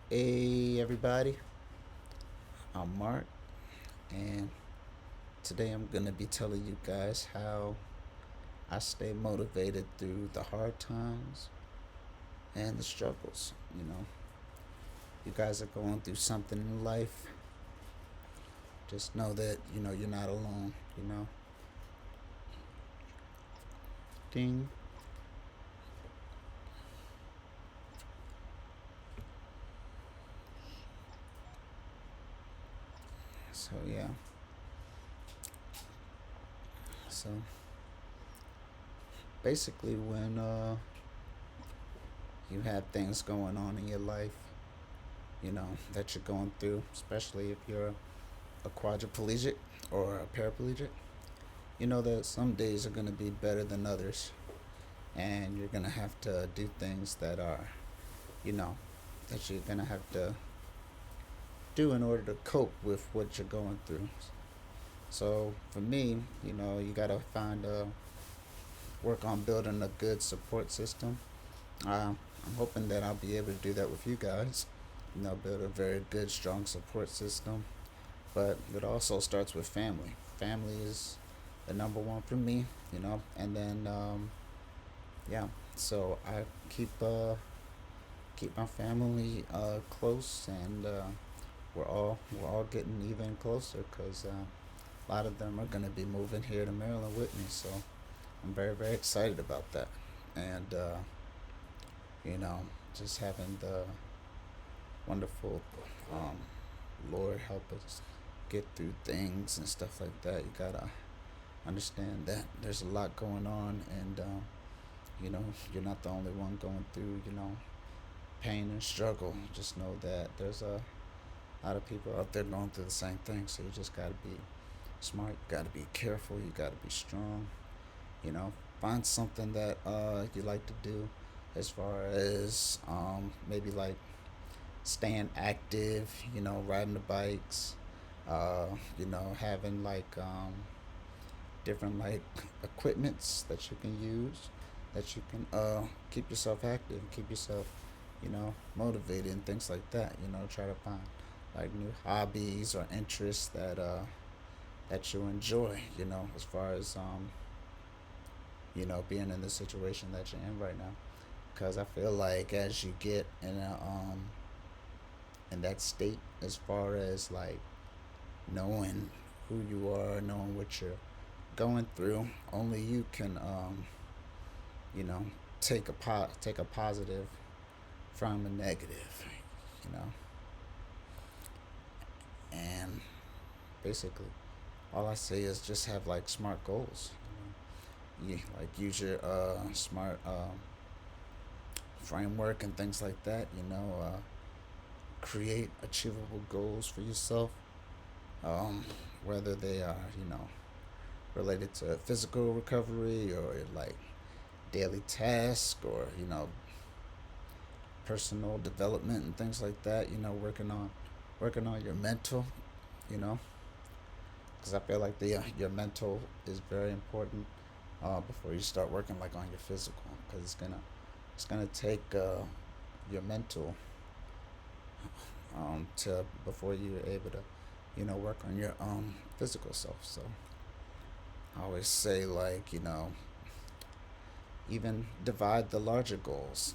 Hey everybody, I'm Mark, and today I'm gonna be telling you guys how I stay motivated through the hard times and the struggles. You guys are going through something in life. Just know that you're not alone. Ding. So yeah, so basically when you have things going on in your life, that you're going through, especially if you're a quadriplegic or a paraplegic. You know that some days are going to be better than others, and you're going to have to do things that are, you know, that you're going to have to do in order to cope with what you're going through. So for me, you got to work on building a good support system. I'm hoping that I'll be able to do that with you guys. Build a very good, strong support system. But it also starts with family. Family is the number one for me, and then yeah. So I keep my family close, and we're all getting even closer because a lot of them are gonna be moving here to Maryland with me. So I'm very excited about that, and you know, just having the wonderful um, Lord help us get through things and stuff like that. You gotta understand that there's a lot going on, and you're not the only one going through pain and struggle. Just know that there's a lot of people out there going through the same thing. So you just gotta be smart. You gotta be careful. You gotta be strong. Find something that you like to do, as far as maybe like staying active. Riding the bikes. Having like different like equipments that you can use, that you can keep yourself active, keep yourself motivated and things like that. Try to find like new hobbies or interests that you enjoy. As far as being in the situation that you're in right now, because I feel like as you get in that state, as far as like knowing who you are, knowing what you're going through, only you can you know take a positive from a negative, you know and basically all I say is just have like smart goals. You like use your smart framework and things like that. Create achievable goals for yourself, um, whether they are related to physical recovery, or like daily task, or personal development and things like that. Working on your mental. You know, because I feel like the your mental is very important before you start working like on your physical, because it's gonna take your mental to before you're able to work on your physical self. So I always say, like, even divide the larger goals.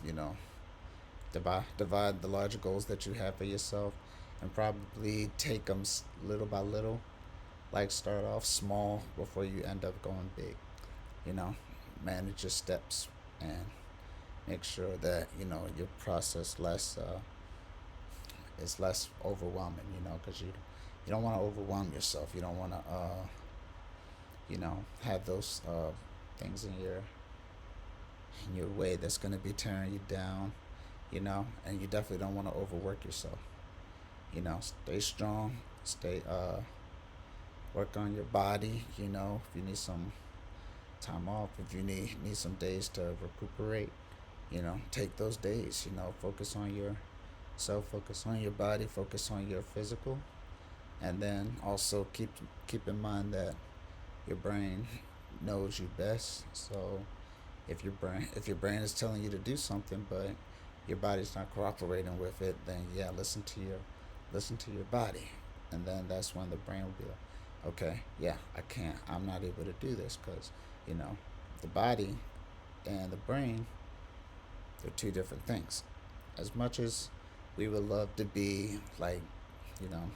Divide the larger goals that you have for yourself, and probably take them little by little. Like, start off small before you end up going big. you know Manage your steps, and make sure that your process less is less overwhelming, because you don't want to overwhelm yourself. You don't want to have those things in your way that's going to be tearing you down. And you definitely don't want to overwork yourself. Stay strong. Stay Work on your body. If you need some time off, if you need some days to recuperate, take those days. Focus on yourself, focus on your body, focus on your physical, and then also keep in mind that your brain knows you best. So if your brain is telling you to do something, but your body's not cooperating with it, then yeah, listen to your body, and then that's when the brain will be like, okay, yeah, I'm not able to do this because you know the body and the brain, they're two different things. As much as we would love to be like, you know,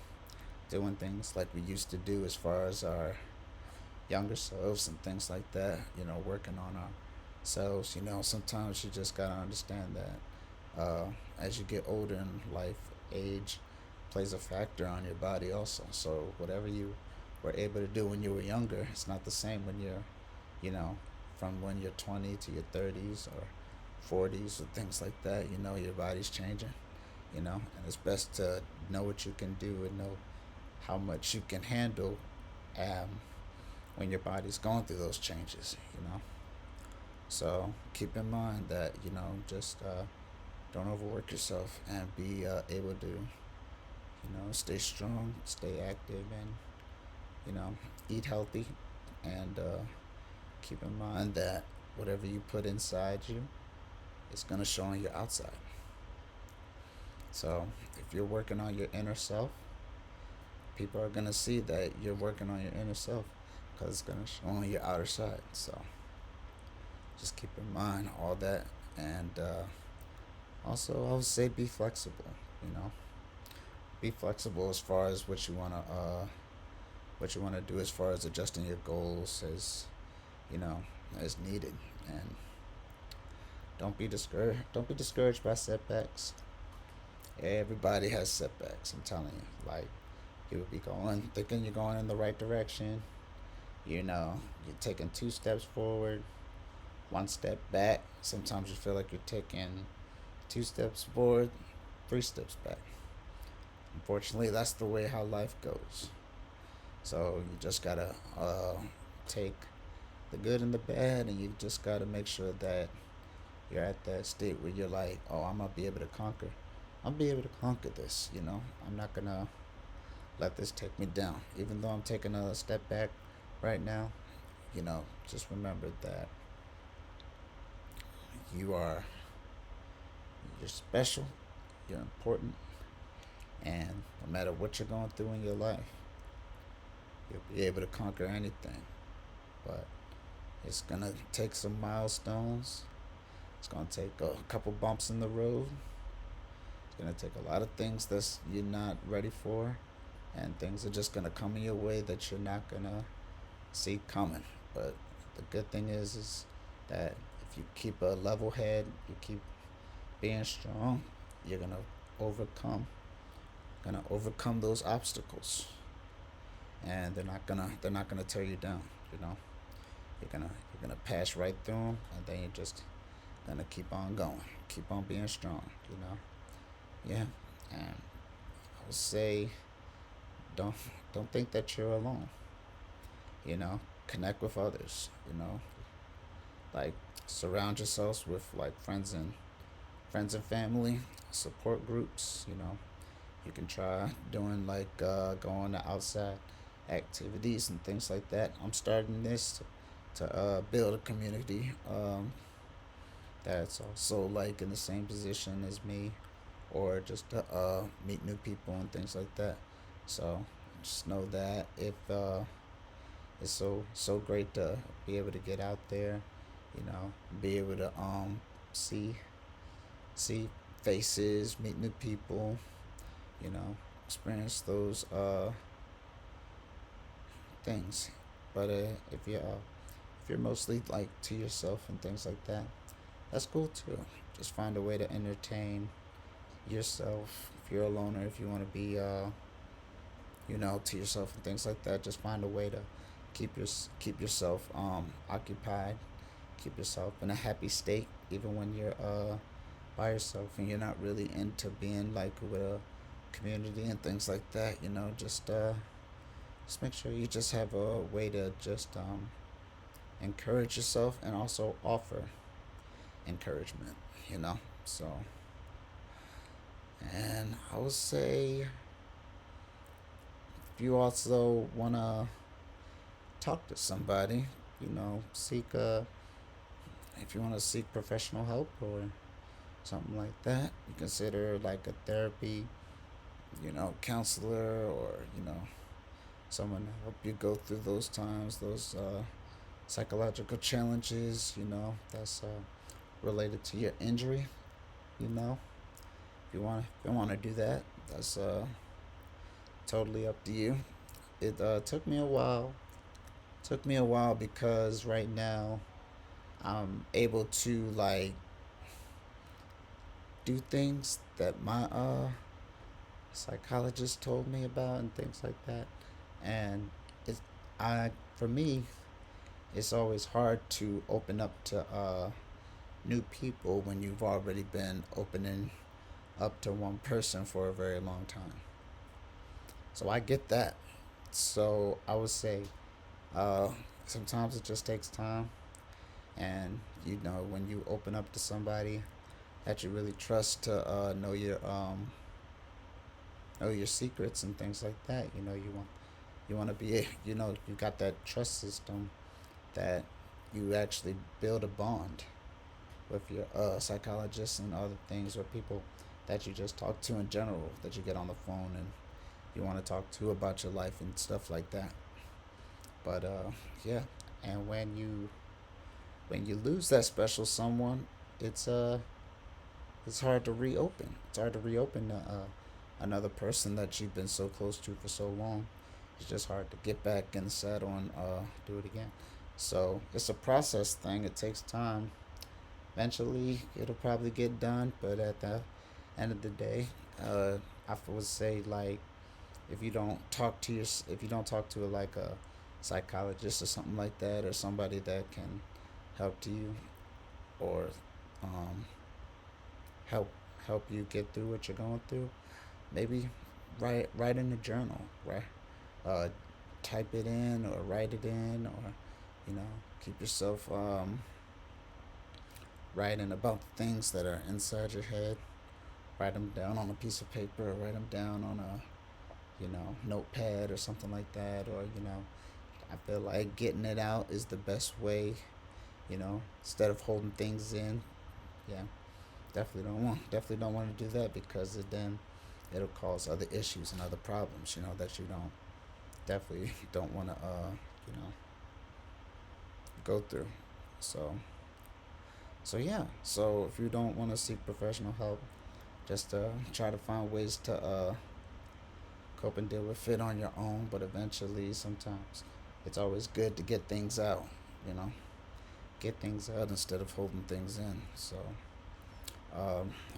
doing things like we used to do as far as our younger selves and things like that, working on ourselves, sometimes you just gotta understand that as you get older in life, age plays a factor on your body also. So whatever you were able to do when you were younger, it's not the same when you're, you know, from when you're 20 to your 30s or 40s or things like that. Your body's changing, and it's best to know what you can do and know how much you can handle um, when your body's going through those changes. So keep in mind that, just don't overwork yourself and be able to, stay strong, stay active, and, eat healthy. And keep in mind that whatever you put inside you, it's going to show on your outside. So if you're working on your inner self, people are going to see that you're working on your inner self because it's going to show on your outer side. So just keep in mind all that. And also, I would say be flexible. You know, be flexible as far as what you wanna do as far as adjusting your goals you know as needed. And don't be discouraged. Don't be discouraged by setbacks. Everybody has setbacks. I'm telling you. Like, you would be going, thinking you're going in the right direction. You're taking two steps forward, one step back. Sometimes you feel like you're taking two steps forward, three steps back. Unfortunately, that's the way how life goes. So you just gotta take the good and the bad, and you just gotta make sure that you're at that state where you're like, oh, I'm gonna be able to conquer. I'll be able to conquer this. I'm not gonna let this take me down. Even though I'm taking a step back right now, just remember that you are you're special, you're important, and no matter what you're going through in your life, you'll be able to conquer anything. But it's gonna take some milestones. It's gonna take a couple bumps in the road. It's gonna take a lot of things that you're not ready for, and things are just gonna come in your way that you're not gonna see coming. But the good thing is that if you keep a level head, you keep being strong, you're overcome gonna overcome those obstacles, and they're not gonna tear you down. You know, you're gonna pass right through them, and then you're just gonna keep on going, keep on being strong. Yeah, and I would say don't don't think that you're alone. Connect with others. Like, surround yourselves with like friends and family, support groups. You can try doing like going to outside activities and things like that. I'm starting this to build a community that's also like in the same position as me, or just to meet new people and things like that. So just know that if it's so great to be able to get out there, be able to see see faces, meet new people, experience those things. But if you're mostly like to yourself and things like that, that's cool too. Just find a way to entertain yourself. If you're a loner, if you want to be to yourself and things like that, just find a way to keep yourself occupied, keep yourself in a happy state, even when you're by yourself and you're not really into being like with a community and things like that. Just make sure you just have a way to just encourage yourself and also offer encouragement. So, and I would say if you also wanna talk to somebody, seek if you want to seek professional help, or something like that. You consider like a therapy, counselor, or someone to help you go through those times, those psychological challenges, that's related to your injury. You know, if you want to do that, that's totally up to you. It took me a while. Took me a while because right now I'm able to like do things that my psychologist told me about and things like that. And it's I for me, it's always hard to open up to new people when you've already been opening up to one person for a very long time. So I get that. So I would say uh, sometimes it just takes time, and when you open up to somebody that you really trust to know your secrets and things like that. You want to be you got that trust system that you actually build a bond with your psychologist and other things, or people that you just talk to in general, that you get on the phone and you want to talk to about your life and stuff like that. But yeah, and when you lose that special someone, it's it's hard to reopen. It's hard to reopen another person that you've been so close to for so long. It's just hard to get back in the saddle and do it again. So it's a process thing. It takes time. Eventually, it'll probably get done, but at the end of the day, I would say like if you don't talk to like a psychologist or something like that, or somebody that can help you, or um, help help you get through what you're going through, maybe write in a journal, right? Uh, Type it in or write it in, or keep yourself writing about the things that are inside your head. Write them down on a piece of paper, or write them down on a notepad or something like that, or I feel like getting it out is the best way, instead of holding things in. Yeah, definitely don't want to do that, because then it'll cause other issues and other problems, that you don't definitely don't want to you know go through. So so yeah, so if you don't want to seek professional help, just try to find ways to cope and deal with it on your own. But eventually, sometimes it's always good to get things out, you know get things out instead of holding things in. So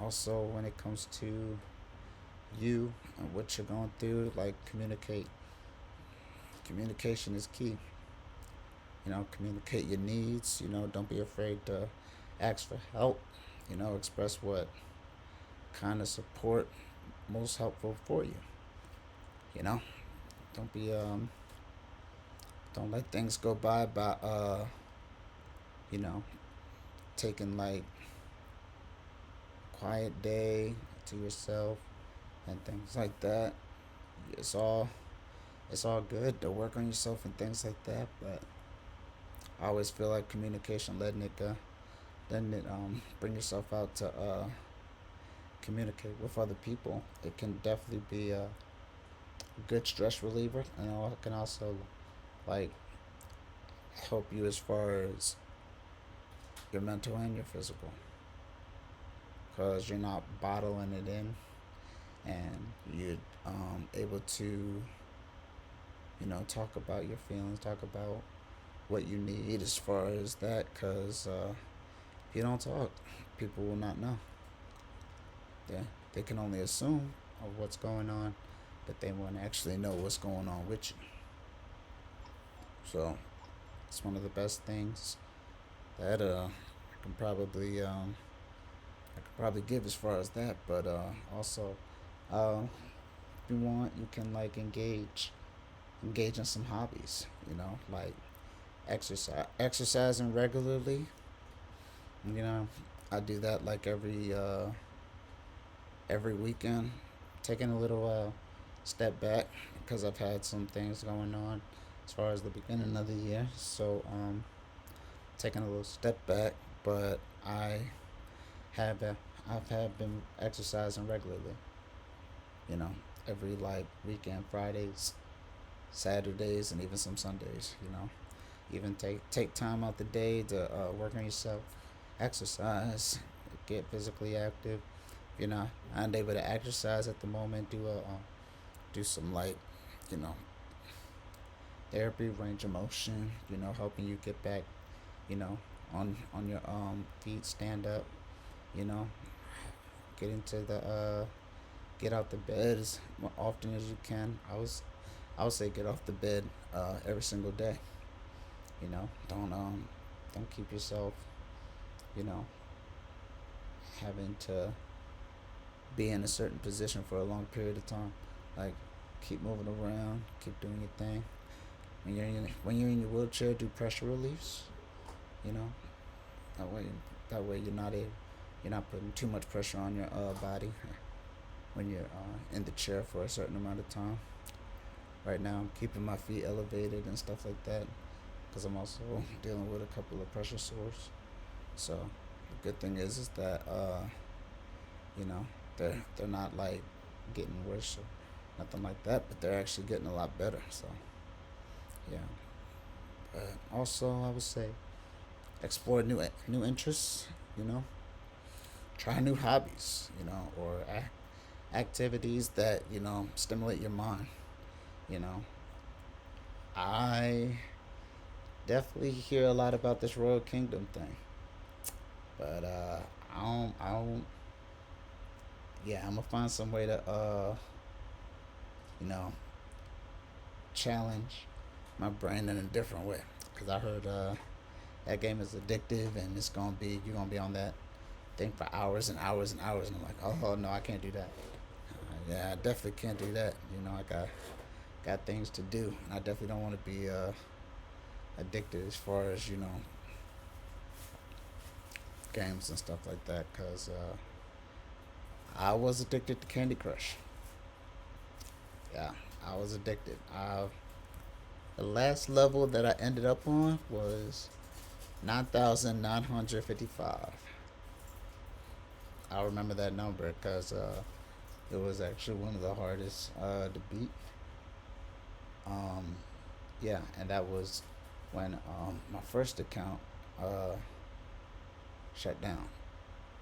also, when it comes to you and what you're going through, like, communication is key. Communicate your needs. Don't be afraid to ask for help. Express what kind of support most helpful for you. You know, don't be don't let things go by you know taking like quiet day to yourself and things like that. It's all it's all good to work on yourself and things like that, but I always feel like communication, letting it bring yourself out to communicate with other people. It can definitely be a good stress reliever, and it can also like help you as far as your mental and your physical, because you're not bottling it in, and you're able to talk about your feelings, talk about what you need as far as that, because if you don't talk, people will not know. Yeah, they can only assume of what's going on, but they won't actually know what's going on with you. So it's one of the best things that I can probably give as far as that. But also, if you want, you can like engage in some hobbies. Like exercising regularly. You know, I do that like every weekend, taking a little step back because I've had some things going on as far as the beginning of the year. So taking a little step back, but I have I've had been exercising regularly. You know, every like weekend, Fridays, Saturdays, and even some Sundays. Even take time out the day to work on yourself, exercise, get physically active. You know, I'm able to exercise at the moment. Do some like, you know, therapy, range of motion. Helping you get back. You know, on your feet, stand up. You know, get into the get out the bed as often as you can. I would say get off the bed every single day. Don't keep yourself you know having to be in a certain position for a long period of time. Like, keep moving around, keep doing your thing. When you're in your wheelchair, do pressure reliefs. You know that way you're not putting too much pressure on your body when you're in the chair for a certain amount of time. Right now, I'm keeping my feet elevated and stuff like that because I'm also dealing with a couple of pressure sores. So the good thing is that you know they're not like getting worse or nothing like that, but they're actually getting a lot better. So yeah. But also, I would say explore new interests. You know, try new hobbies. Or activities that stimulate your mind. You know, I definitely hear a lot about this Royal Kingdom thing, but I don't. Yeah, I'm gonna find some way to you know challenge my brain in a different way. Cause I heard that game is addictive and you're gonna be on that thing for hours and hours and hours. And I'm like, oh no, I can't do that. Yeah, I definitely can't do that. I got things to do, and I definitely don't want to be addicted as far as games and stuff like that. Cause I was addicted to Candy Crush. Yeah, I was addicted. The last level that I ended up on was 9,955. I remember that number because it was actually one of the hardest to beat. Um, yeah, and that was when my first account uh, shut down.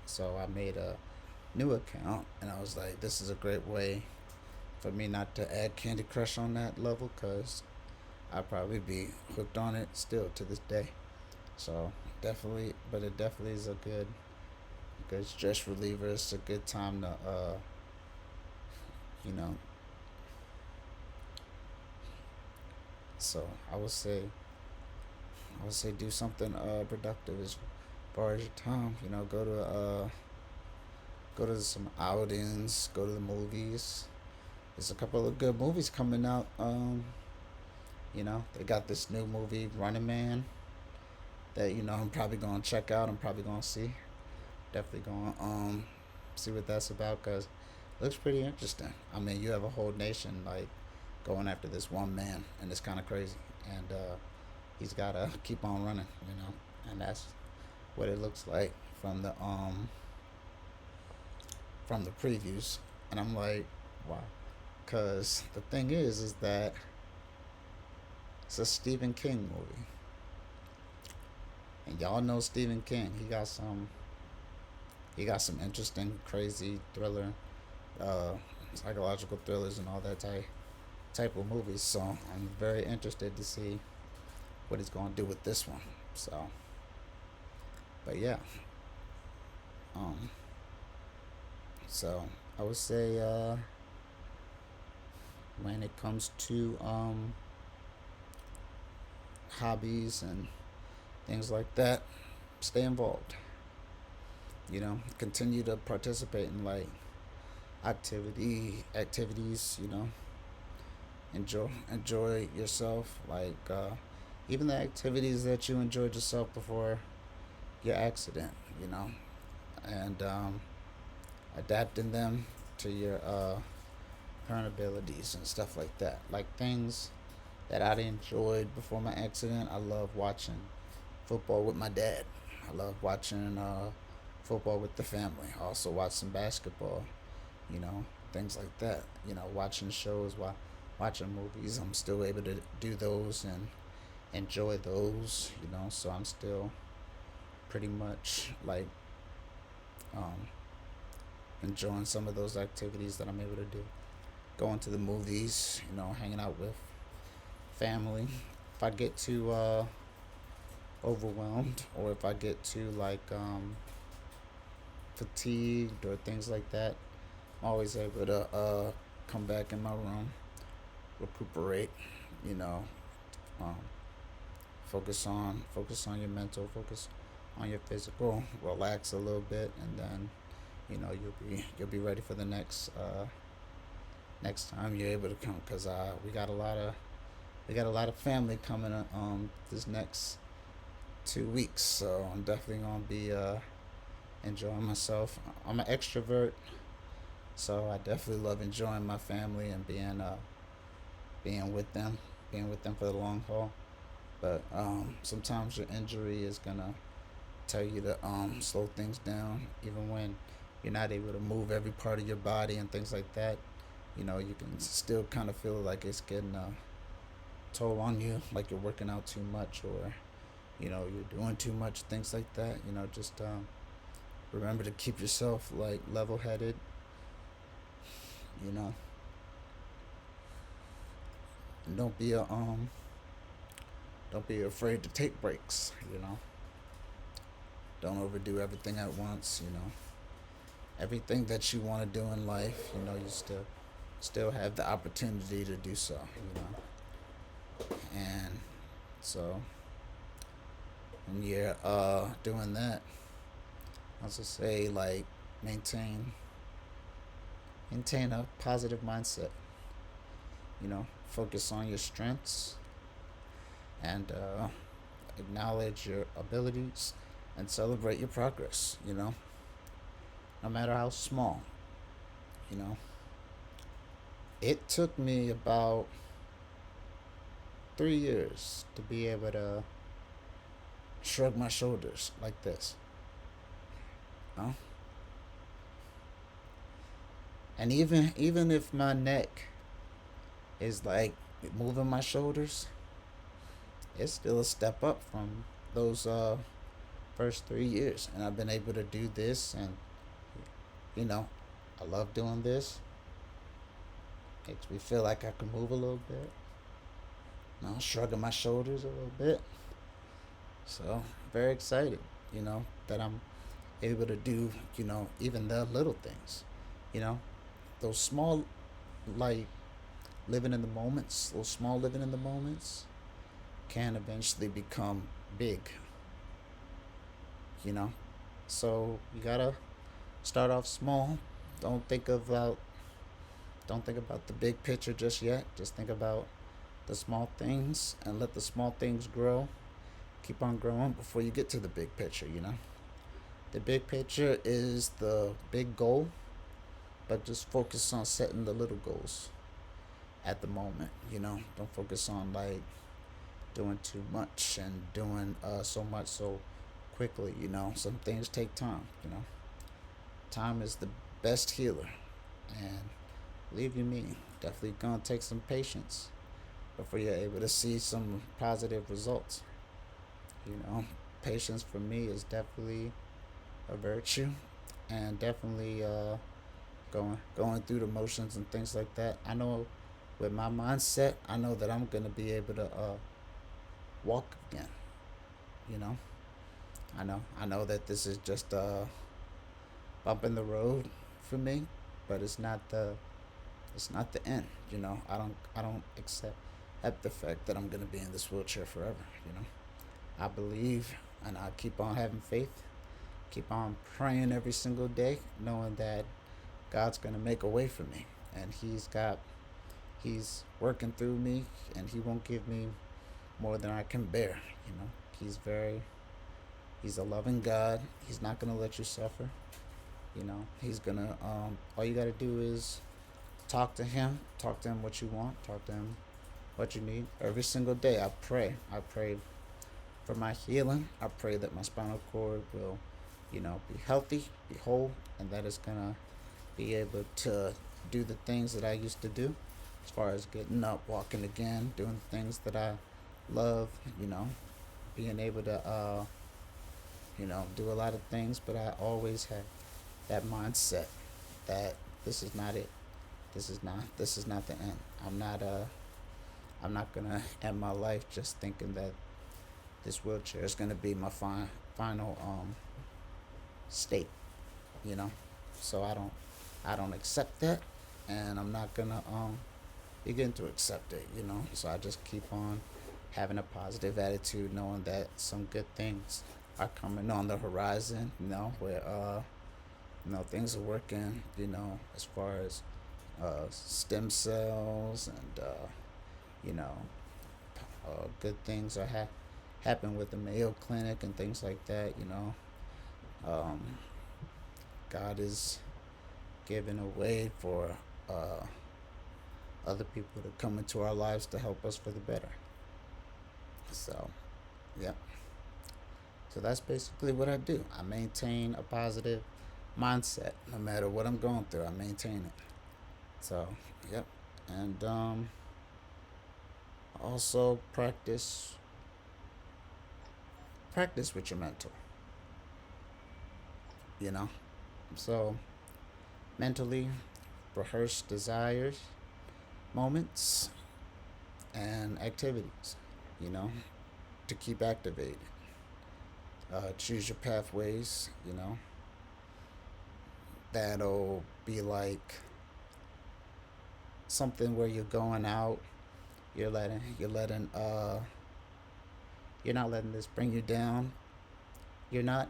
So I made a new account, and I was like, this is a great way for me not to add Candy Crush on that level because I'd probably be hooked on it still to this day. So definitely, but it definitely is a good stress reliever. It's a good time to you know. So I would say do something productive as far as your time. Go to some outings, go to the movies. There's a couple of good movies coming out. They got this new movie, Running Man, that I'm probably gonna check out. I'm probably gonna see. Definitely gonna see what that's about because it looks pretty interesting. I mean, you have a whole nation like going after this one man, and it's kind of crazy. And he's gotta keep on running, and that's what it looks like from the previews. And I'm like, wow, because the thing is that it's a Stephen King movie, and y'all know Stephen King. He got some interesting, crazy thriller, uh, psychological thrillers, and all that type of movies. So I'm very interested to see what he's going to do with this one. So, but yeah, um, so I would say when it comes to hobbies and things like that, stay involved. Continue to participate in like activities. Enjoy yourself. Like even the activities that you enjoyed yourself before your accident. You know, and adapting them to your current abilities and stuff like that. Like things that I enjoyed before my accident. I love watching football with my dad. I love watching football with the family. I also watch some basketball, you know, things like that. You know, watching shows, watching movies. I'm still able to do those and enjoy those, you know. So I'm still pretty much like um, enjoying some of those activities that I'm able to do. Going to the movies, you know, hanging out with family. If I get too overwhelmed or if I get too fatigued or things like that, I'm always able to come back in my room, recuperate, you know, um, focus on your mental, focus on your physical, relax a little bit, and then you know you'll be ready for the next time you're able to come because we got a lot of family coming this next 2 weeks, so I'm definitely gonna be enjoying myself. I'm an extrovert, so I definitely love enjoying my family and being with them, being with them for the long haul. But sometimes your injury is gonna tell you to slow things down, even when you're not able to move every part of your body and things like that. You know, you can still kind of feel like it's getting a toll on you, like you're working out too much or you know you're doing too much, things like that. You know, just remember to keep yourself like level-headed. You know, and don't be afraid to take breaks. You know, don't overdo everything at once. You know, everything that you want to do in life, you know, you still have the opportunity to do so. You know, and so when you're doing that, I also say like maintain maintain a positive mindset. You know, focus on your strengths and acknowledge your abilities and celebrate your progress. You know, no matter how small. You know, it took me about 3 years to be able to shrug my shoulders like this. You know? And even if my neck is like moving my shoulders, it's still a step up from those first 3 years. And I've been able to do this, and you know, I love doing this. Makes me feel like I can move a little bit. You know, shrugging my shoulders a little bit. So very excited, you know, that I'm able to do, you know, even the little things. You know, those small, like living in the moments, those small living in the moments can eventually become big, you know. So you gotta start off small. Don't think about don't think about the big picture just yet. Just think about the small things and let the small things grow. Keep on growing before you get to the big picture, you know. The big picture is the big goal, but just focus on setting the little goals at the moment, you know. Don't focus on like doing too much and doing so much so quickly, you know. Some things take time, you know. Time is the best healer. And believe you me, definitely gonna take some patience before you're able to see some positive results. You know, patience for me is definitely a virtue, and definitely going through the motions and things like that. I know with my mindset, I know that I'm gonna be able to walk again. You know, I know that this is just a bump in the road for me, but it's not the end. You know, I don't accept the fact that I'm gonna be in this wheelchair forever. You know, I believe and I keep on having faith, keep on praying every single day, knowing that God's gonna make a way for me, and He's working through me, and He won't give me more than I can bear. You know, He's a loving God. He's not gonna let you suffer. You know, He's gonna. All you gotta do is talk to Him what you want, talk to Him what you need. Every single day, I pray for my healing. I pray that my spinal cord will be healthy, be whole, and that is gonna be able to do the things that I used to do, as far as getting up, walking again, doing things that I love, being able to, do a lot of things. But I always had that mindset that this is not it. This is not the end. I'm not gonna end my life just thinking that this wheelchair is gonna be my final state, you know. So I don't accept that, and I'm not gonna begin to accept it. So I just keep on having a positive attitude, knowing that some good things are coming on the horizon. Where things are working. As far as stem cells and you know good things are happen with the Mayo Clinic and things like that. Um, God is giving a way for uh, other people to come into our lives to help us for the better. So, yeah. So that's basically what I do. I maintain a positive mindset no matter what I'm going through. I maintain it. So, yep. And also practice with your mental. You know. So mentally rehearse desires, moments, and activities. You know, to keep activated. Choose your pathways. That'll be like something where you're going out. You're not letting this bring you down. You're not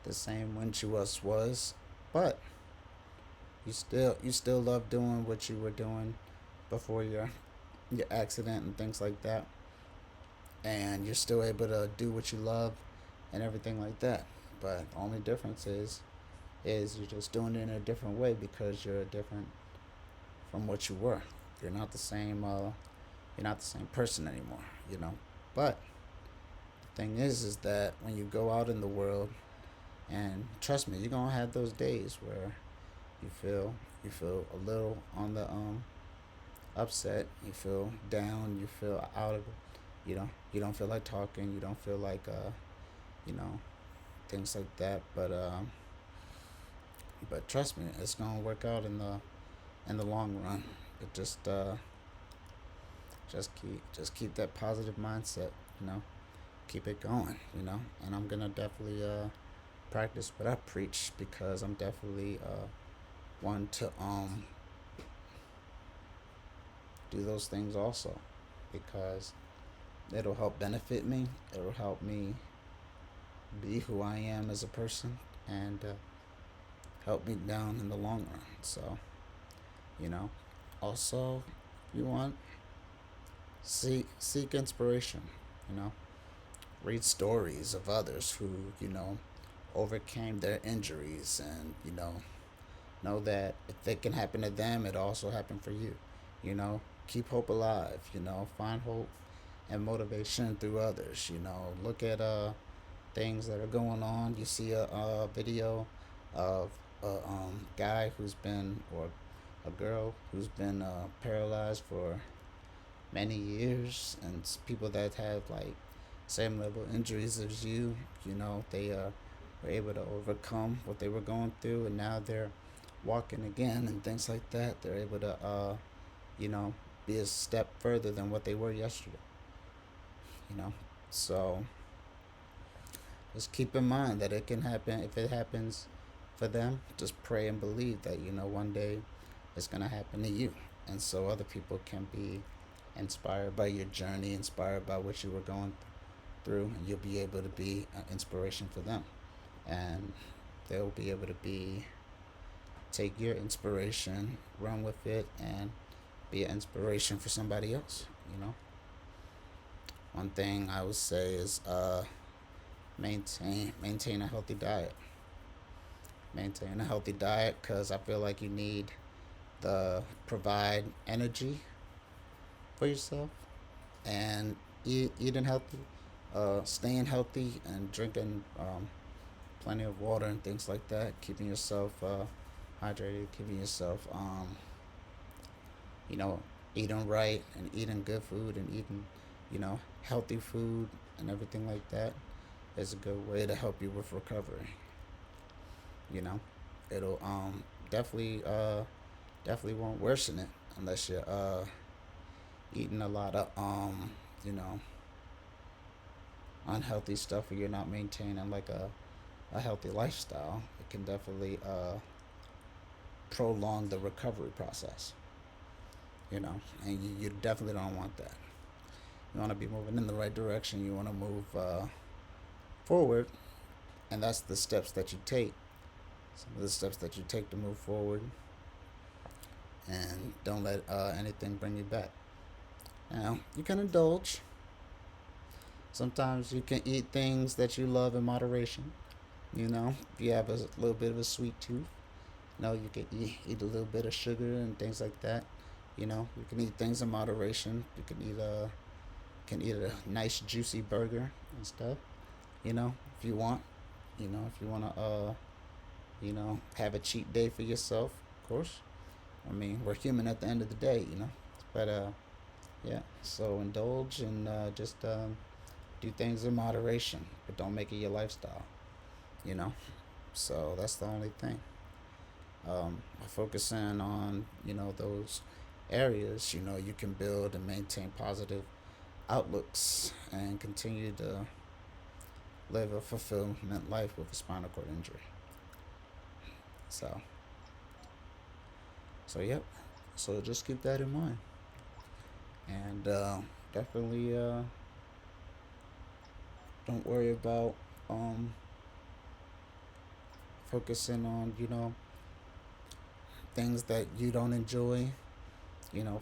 the same when you was, but you still love doing what you were doing before your accident and things like that, and you're still able to do what you love and everything like that. But the only difference is you're just doing it in a different way because you're different from what you were. You're not the same. You're not the same person anymore. But the thing is that when you go out in the world, and trust me, you're gonna have those days where you feel a little on the upset. You feel down. You feel out of it. You don't feel like talking. You don't feel like you know things like that. But trust me, it's gonna work out in the long run. It just keep that positive mindset. Keep it going. And I'm gonna definitely practice what I preach, because I'm definitely one to do those things also, because it'll help benefit me. It'll help me be who I am as a person, and help me down in the long run. So, you know, also, if you want, seek inspiration. You know, read stories of others who overcame their injuries, and know that if it can happen to them, it also happened for you. Keep hope alive. Find hope and motivation through others. Look at things that are going on. You see a video of a guy who's been, or a girl who's been paralyzed for many years, and people that have like same level injuries as you. They were able to overcome what they were going through, and now they're walking again and things like that. They're able to you know be a step further than what they were yesterday. you know so just keep in mind that it can happen. If it happens for them, just pray and believe that one day it's going to happen to you, and so other people can be inspired by your journey, inspired by what you were going through, and you'll be able to be an inspiration for them, and they'll be able to take your inspiration, run with it, and be an inspiration for somebody else. One thing I would say is maintain a healthy diet. Maintain a healthy diet, because I feel like you need to provide energy for yourself, and eating healthy, staying healthy, and drinking plenty of water and things like that, keeping yourself hydrated, keeping yourself you know, eating right and eating good food and eating, healthy food and everything like that is a good way to help you with recovery. You know, it'll definitely definitely won't worsen it unless you're eating a lot of you know unhealthy stuff or you're not maintaining like a healthy lifestyle. It can definitely prolong the recovery process. And you definitely don't want that. You want to be moving in the right direction. You want to move forward, and that's the steps that you take. Some of the steps that you take to move forward, and don't let anything bring you back. Now, you can indulge. Sometimes you can eat things that you love in moderation. If you have a little bit of a sweet tooth, you can eat a little bit of sugar and things like that. You can eat things in moderation. You can eat a nice juicy burger and stuff. If you want. If you want to have a cheat day for yourself, of course. I mean, we're human at the end of the day. But yeah. So indulge and just do things in moderation, but don't make it your lifestyle. You know. So that's the only thing. Focusing on those areas, you can build and maintain positive outlooks and continue to live a fulfillment life with a spinal cord injury. So, so yep. So just keep that in mind, and definitely don't worry about um, focusing on things that you don't enjoy.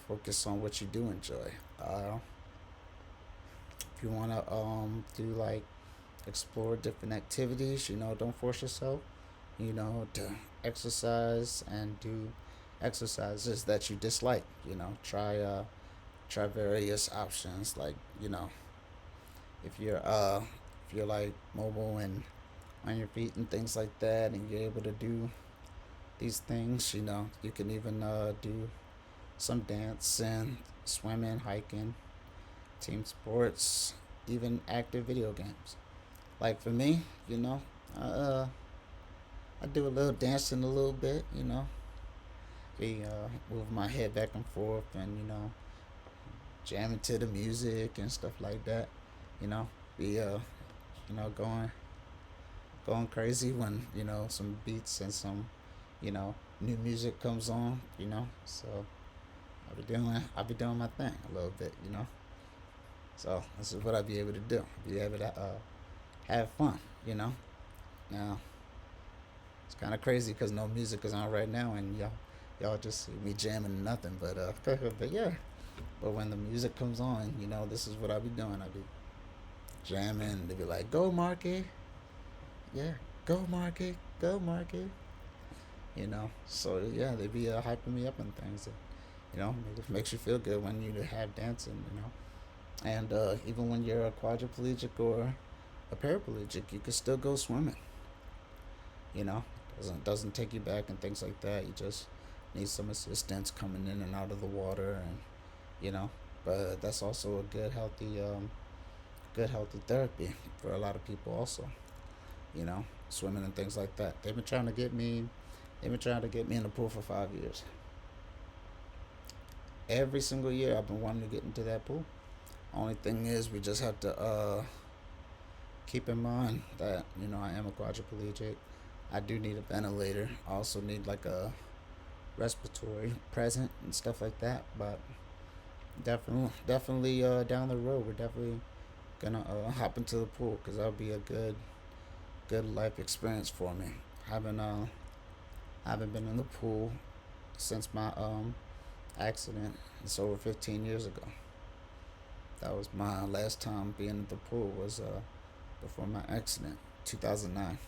Focus on what you do enjoy. If you want to do like explore different activities, don't force yourself. To exercise and do exercises that you dislike. Try various options like if you're like mobile and on your feet and things like that, and you're able to do these things. You can even do some dancing, swimming, hiking, team sports, even active video games. Like for me, I do a little dancing a little bit. Be move my head back and forth and jamming to the music and stuff like that. Be going crazy when some beats and some new music comes on. So I'll be doing my thing a little bit. So this is what I'll be able to do. Be able to have fun. Now it's kind of crazy because no music is on right now, and y'all just see me jamming nothing. But but yeah. But when the music comes on, this is what I'll be doing. I'll be jamming. They be like, "Go, Marky, yeah, go, Marky, go, Marky." So yeah, they be hyping me up and things. Makes you feel good when you have dancing. And even when you're a quadriplegic or a paraplegic, you can still go swimming. You know, doesn't take you back and things like that. You just need some assistance coming in and out of the water, and you know. But that's also a good healthy therapy for a lot of people. Also, swimming and things like that. They've been trying to get me. They've been trying to get me in the pool for 5 years. Every single year, I've been wanting to get into that pool. Only thing is, we just have to keep in mind that I am a quadriplegic. I do need a ventilator. I also need like a respiratory present and stuff like that. But definitely down the road, we're definitely gonna hop into the pool because that'll be a good life experience for me. Haven't haven't been in the pool since my accident. It's over 15 years ago. That was my last time being in the pool was before my accident, 2009.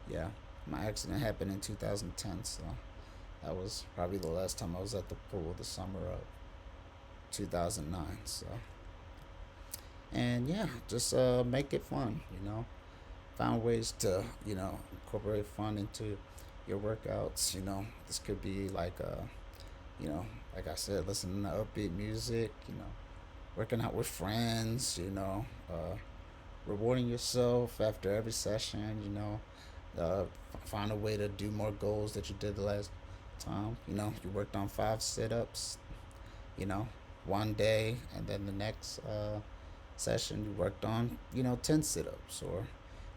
Yeah, my accident happened in 2010, so that was probably the last time I was at the pool, the summer of 2009. So, and yeah, just make it fun. Find ways to, incorporate fun into your workouts. This could be like you know, like I said, listening to upbeat music. Working out with friends. Rewarding yourself after every session. Find a way to do more goals that you did the last time. You worked on 5 sit-ups. You know, one day, and then the next session you worked on 10 sit-ups, or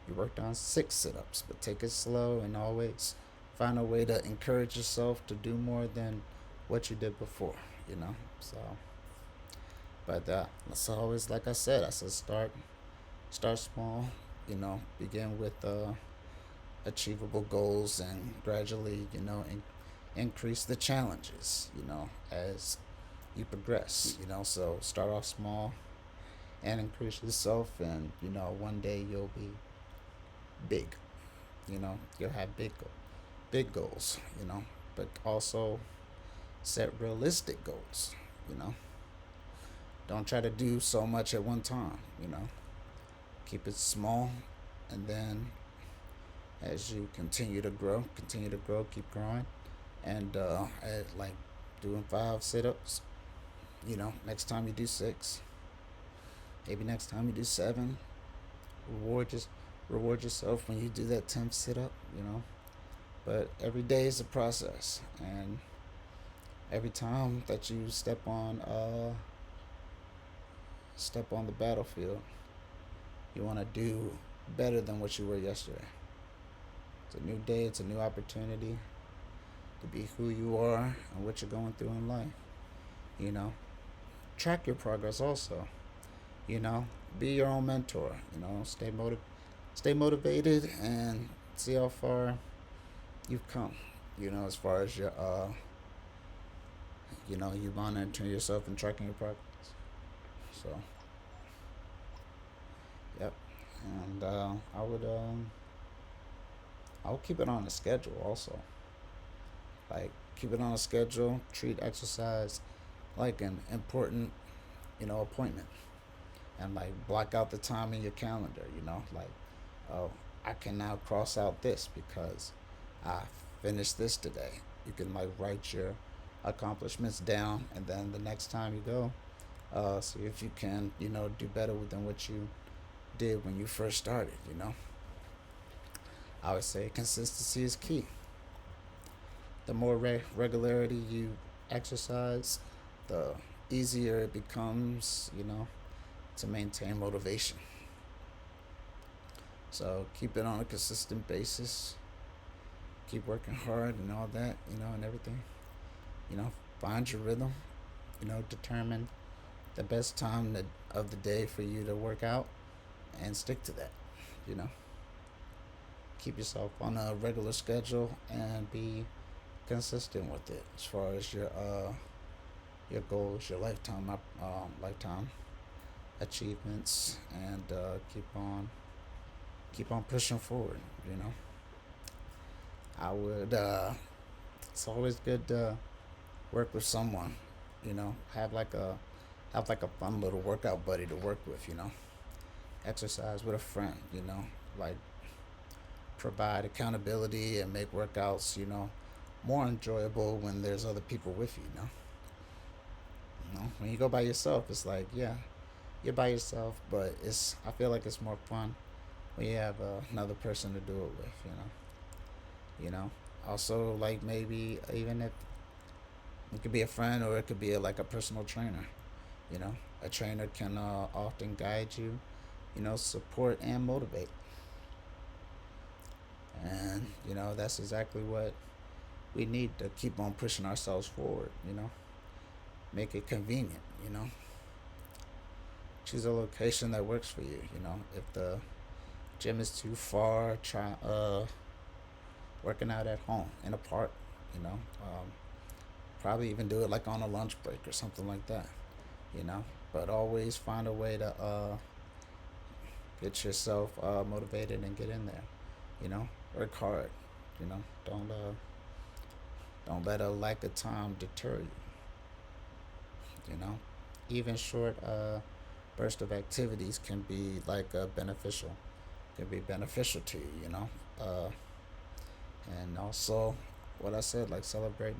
you worked on 6 sit-ups. But take it slow and always find a way to encourage yourself to do more than what you did before. So, but that's always, like I said, start small. Begin with achievable goals, and gradually increase the challenges as you progress. So start off small and increase yourself, and one day you'll be big. You'll have big goals. But also set realistic goals. you know don't try to do so much at one time. Keep it small, and then as you continue to grow, keep growing, and at like doing 5 sit-ups. Next time you do 6, maybe next time you do 7. Reward yourself when you do that 10th sit-up. But every day is a process, and every time that you step on the battlefield, you want to do better than what you were yesterday. It's a new day, it's a new opportunity to be who you are and what you're going through in life. You know, Track your progress also. You know, be your own mentor. Stay motivated and see how far you've come. As far as you monitor yourself and tracking your progress. So, yep. And I would keep it on a schedule also. Like, keep it on a schedule. Treat exercise like an important, appointment, and like block out the time in your calendar. Like, oh, I can now cross out this because I finished this today. You can like write your accomplishments down, and then the next time you go, see if you can, do better than what you did when you first started. I would say consistency is key. The more regularity you exercise, the easier it becomes, to maintain motivation. So keep it on a consistent basis. Keep working hard and all that, and everything. You know, Find your rhythm. Determine the best time of the day for you to work out, and stick to that. You know, Keep yourself on a regular schedule and be consistent with it as far as your goals, your lifetime achievements, and keep on pushing forward. You know, I would. It's always good to work with someone. Have like a fun little workout buddy to work with. Exercise with a friend. Like, provide accountability and make workouts. More enjoyable when there's other people with you. When you go by yourself, it's like, yeah, you're by yourself, but I feel like it's more fun when you have another person to do it with. Also, like, maybe even if it could be a friend, or it could be like a personal trainer. A trainer can often guide you, support and motivate, and that's exactly what we need to keep on pushing ourselves forward. Make it convenient. Choose a location that works for you. If the gym is too far, try working out at home in a park. You know, Probably even do it like on a lunch break or something like that. You know, but always find a way to get yourself motivated and get in there. Work hard. You know, don't let a lack of time deter you. You know, Even short burst of activities can be like beneficial. can be beneficial to you, you know. Uh, and also, what I said, like celebrate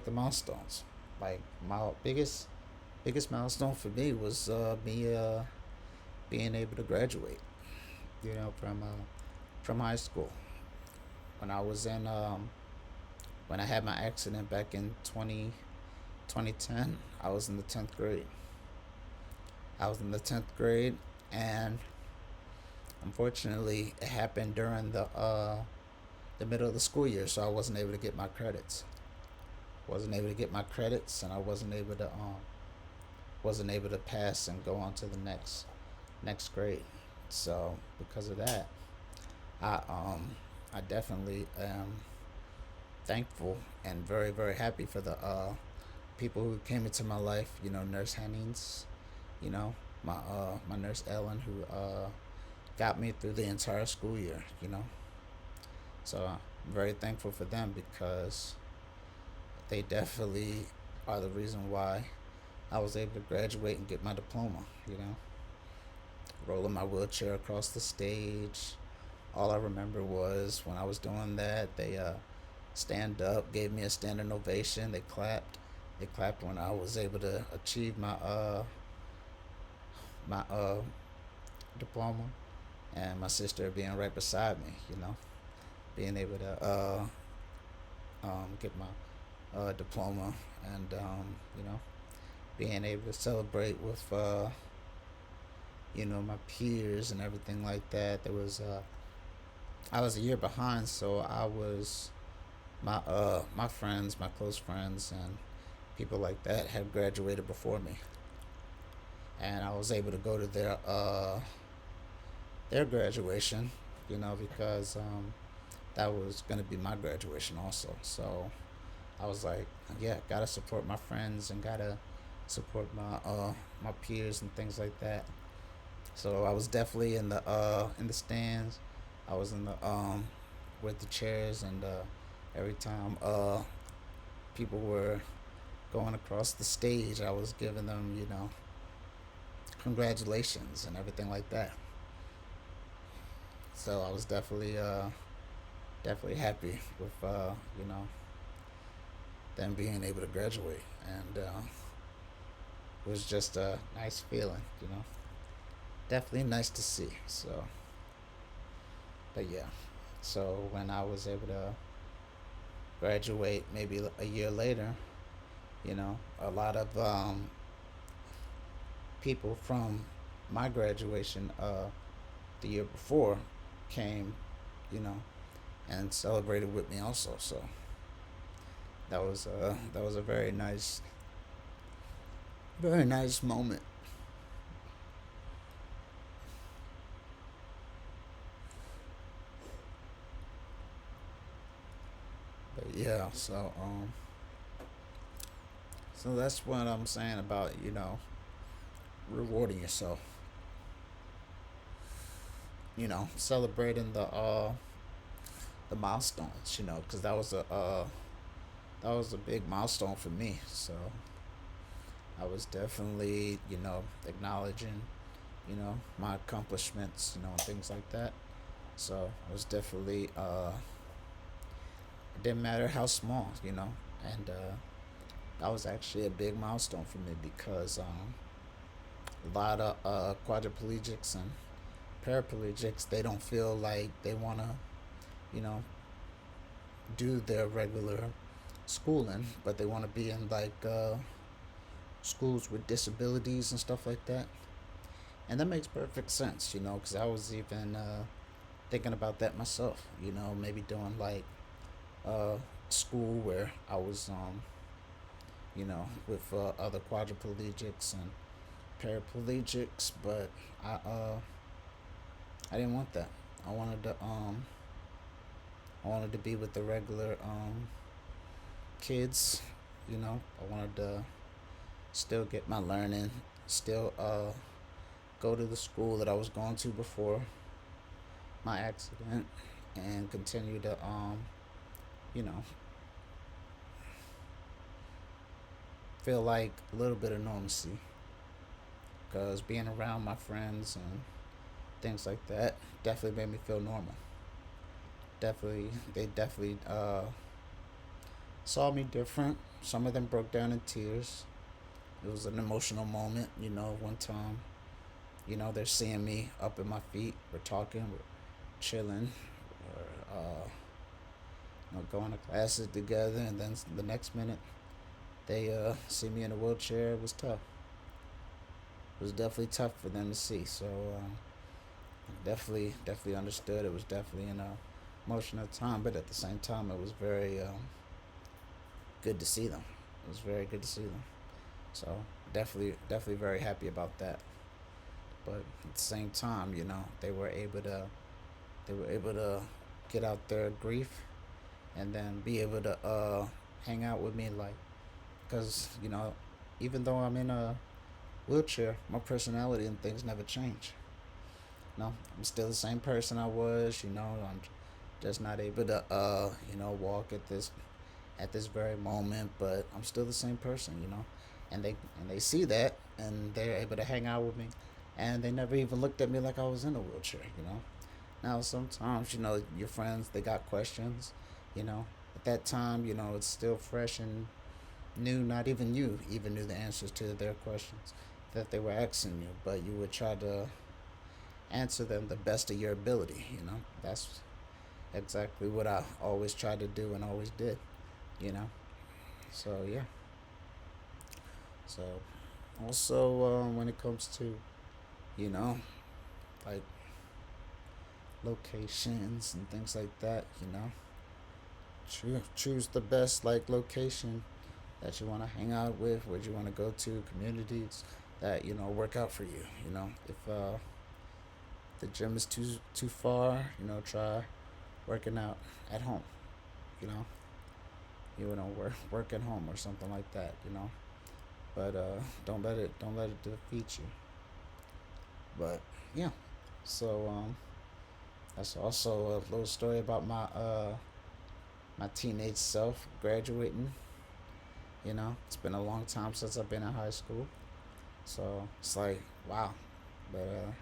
the milestones. Like my biggest milestone for me was me being able to graduate, you know, from high school. When I was in when I had my accident back in 2010, I was in the 10th grade. I was in the 10th grade, and unfortunately, it happened during the middle of the school year, so I wasn't able to get my credits. Wasn't able to get my credits, and I wasn't able to pass and go on to the next grade. So because of that, I I definitely am thankful and very happy for the people who came into my life. You know, Nurse Hennings. You know, my nurse Ellen, who got me through the entire school year. You know, so I'm very thankful for them because they definitely are the reason why I was able to graduate and get my diploma. You know, rolling my wheelchair across the stage. All I remember was when I was doing that, they stand up, gave me a standing ovation. They clapped. They clapped when I was able to achieve my diploma, and my sister being right beside me. You know, being able to get my diploma, and you know, being able to celebrate with you know, my peers and everything like that. There was I was a year behind, so I was my friends, my close friends, and people like that had graduated before me, and I was able to go to their graduation, you know, because that was gonna be my graduation also. So I was like, yeah, gotta support my friends and gotta support my peers and things like that. So I was definitely in the stands. I was in the with the chairs, and every time people were going across the stage, I was giving them, you know, congratulations and everything like that. So I was definitely happy with you know, them being able to graduate, and it was just a nice feeling, you know. Definitely nice to see. So, but yeah. So when I was able to graduate, maybe a year later, you know, a lot of people from my graduation the year before came, you know, and celebrated with me also. So that was a very nice moment. But yeah, so that's what I'm saying about, you know, rewarding yourself, you know, celebrating the milestones, you know, because that was a big milestone for me. So I was definitely, you know, acknowledging, you know, my accomplishments, you know, and things like that. So I was definitely it didn't matter how small, you know, and that was actually a big milestone for me because a lot of quadriplegics and paraplegics, they don't feel like they want to, you know, do their regular schooling, but they want to be in like schools with disabilities and stuff like that. And that makes perfect sense, you know, because I was even thinking about that myself, you know, maybe doing like uh, school where I was, you know, with other quadriplegics and paraplegics, but I uh, I didn't want that. I wanted to um, I wanted to be with the regular kids, you know. I wanted to still get my learning, still go to the school that I was going to before my accident, and continue to you know, feel like a little bit of normalcy, because being around my friends and things like that definitely made me feel normal. Definitely, they definitely saw me different. Some of them broke down in tears. It was an emotional moment, one time. They're seeing me up at my feet. We're talking, we're chilling, we're going to classes together, and then the next minute they see me in a wheelchair. It was tough. It was definitely tough for them to see. So definitely understood. It was definitely an emotional time, but at the same time, it was very good to see them. It was very good to see them. So definitely very happy about that. But at the same time, they were able to get out their grief and then be able to hang out with me, like, because even though I'm in a wheelchair, my personality and things never change. I'm still the same person I was. I'm just not able to walk at this very moment, but I'm still the same person. And they see that, and they're able to hang out with me, and they never even looked at me like I was in a wheelchair. Now sometimes your friends, they got questions. you know at that time, it's still fresh and new. Not even you even knew the answers to their questions that they were asking you, but you would try to answer them the best of your ability. That's exactly what I always tried to do and always did. you know so yeah. So also, when it comes to you know like locations and things like that, choose the best, like, location that you want to hang out with, where you want to go to, communities that work out for you. If the gym is too far, try working out at home. You know, work at home or something like that. But don't let it defeat you. But yeah, so that's also a little story about my teenage self graduating. It's been a long time since I've been in high school, so it's like, wow. But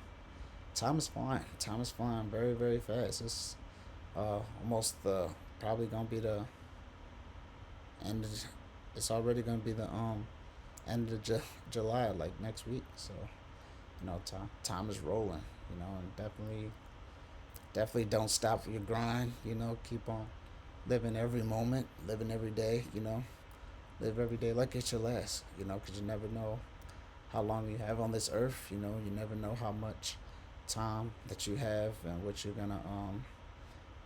time is flying. Time is flying very, very fast. It's almost the probably gonna be the end. It's already gonna be the end of July, like next week. So time is rolling. And definitely don't stop your grind. Keep on living every moment, living every day. Live every day like it's your last. Because you never know how long you have on this earth. You never know how much time that you have and what you're gonna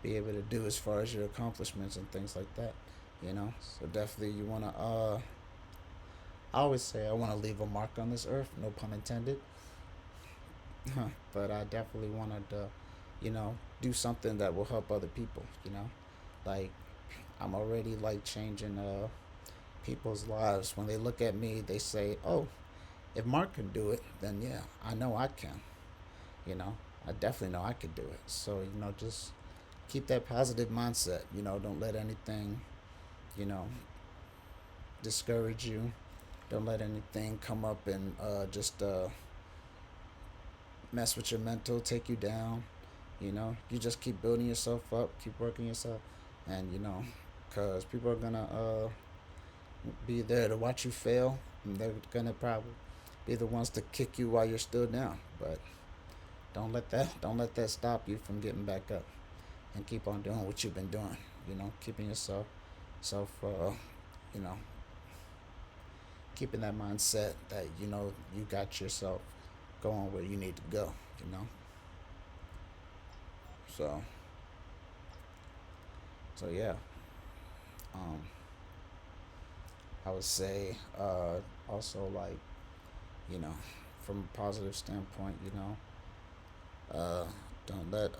be able to do as far as your accomplishments and things like that. So definitely you wanna. I always say I wanna leave a mark on this earth. No pun intended. But I definitely wanted to, do something that will help other people. Like, I'm already, like, changing people's lives. When they look at me, they say, "Oh, if Mark can do it, then yeah, I know I can." You know, I definitely know I could do it. So just keep that positive mindset. Don't let anything, you know, discourage you. Don't let anything come up and just mess with your mental, take you down. You just keep building yourself up, keep working yourself, and cause people are gonna be there to watch you fail, and they're gonna probably be the ones to kick you while you're still down. But don't let that stop you from getting back up and keep on doing what you've been doing. Keeping yourself, you know, keeping that mindset that you got yourself going where you need to go. You know, so yeah. Um, I would say also, like, you know from a positive standpoint, don't let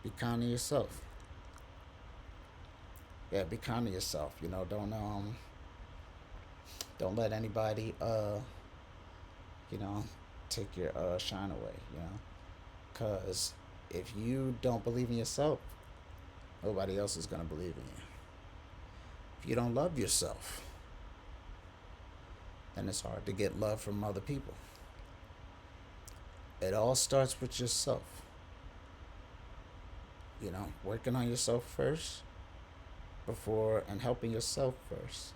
be kind to yourself. Yeah, be kind to yourself. Don't let anybody you know take your shine away. Cause if you don't believe in yourself, nobody else is gonna believe in you. If you don't love yourself, then it's hard to get love from other people. It all starts with yourself. Working on yourself first before and helping yourself first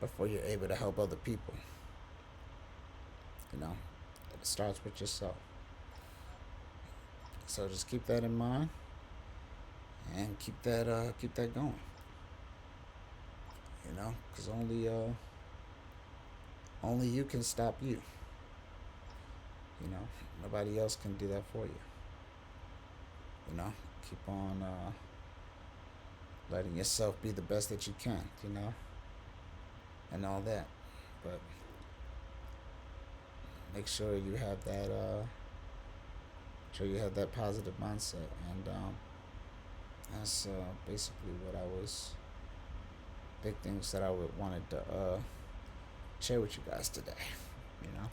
before you're able to help other people. You know, it starts with yourself. So just keep that in mind and keep that going. Because only you can stop you. Nobody else can do that for you. You know, keep on letting yourself be the best that you can. And all that. But make sure you have that. Sure you have that positive mindset, and that's basically what I was. Big things that I would wanted to share with you guys today. You know,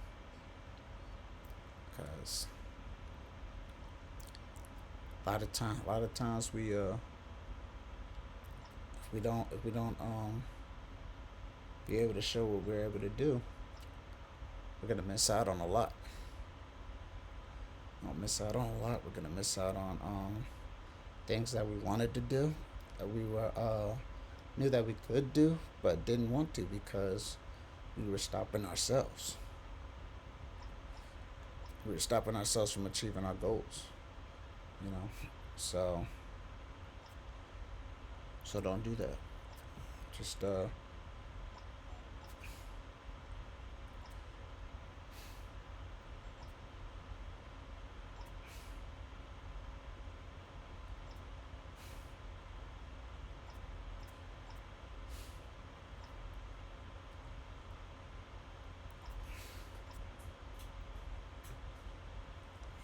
because a lot of times if we don't be able to show what we're able to do, we're gonna miss out on a lot. We're gonna miss out on a lot. We're gonna miss out on things that we wanted to do, that we were knew that we could do, but didn't want to because we were stopping ourselves. We were stopping ourselves from achieving our goals. You know, so don't do that. Just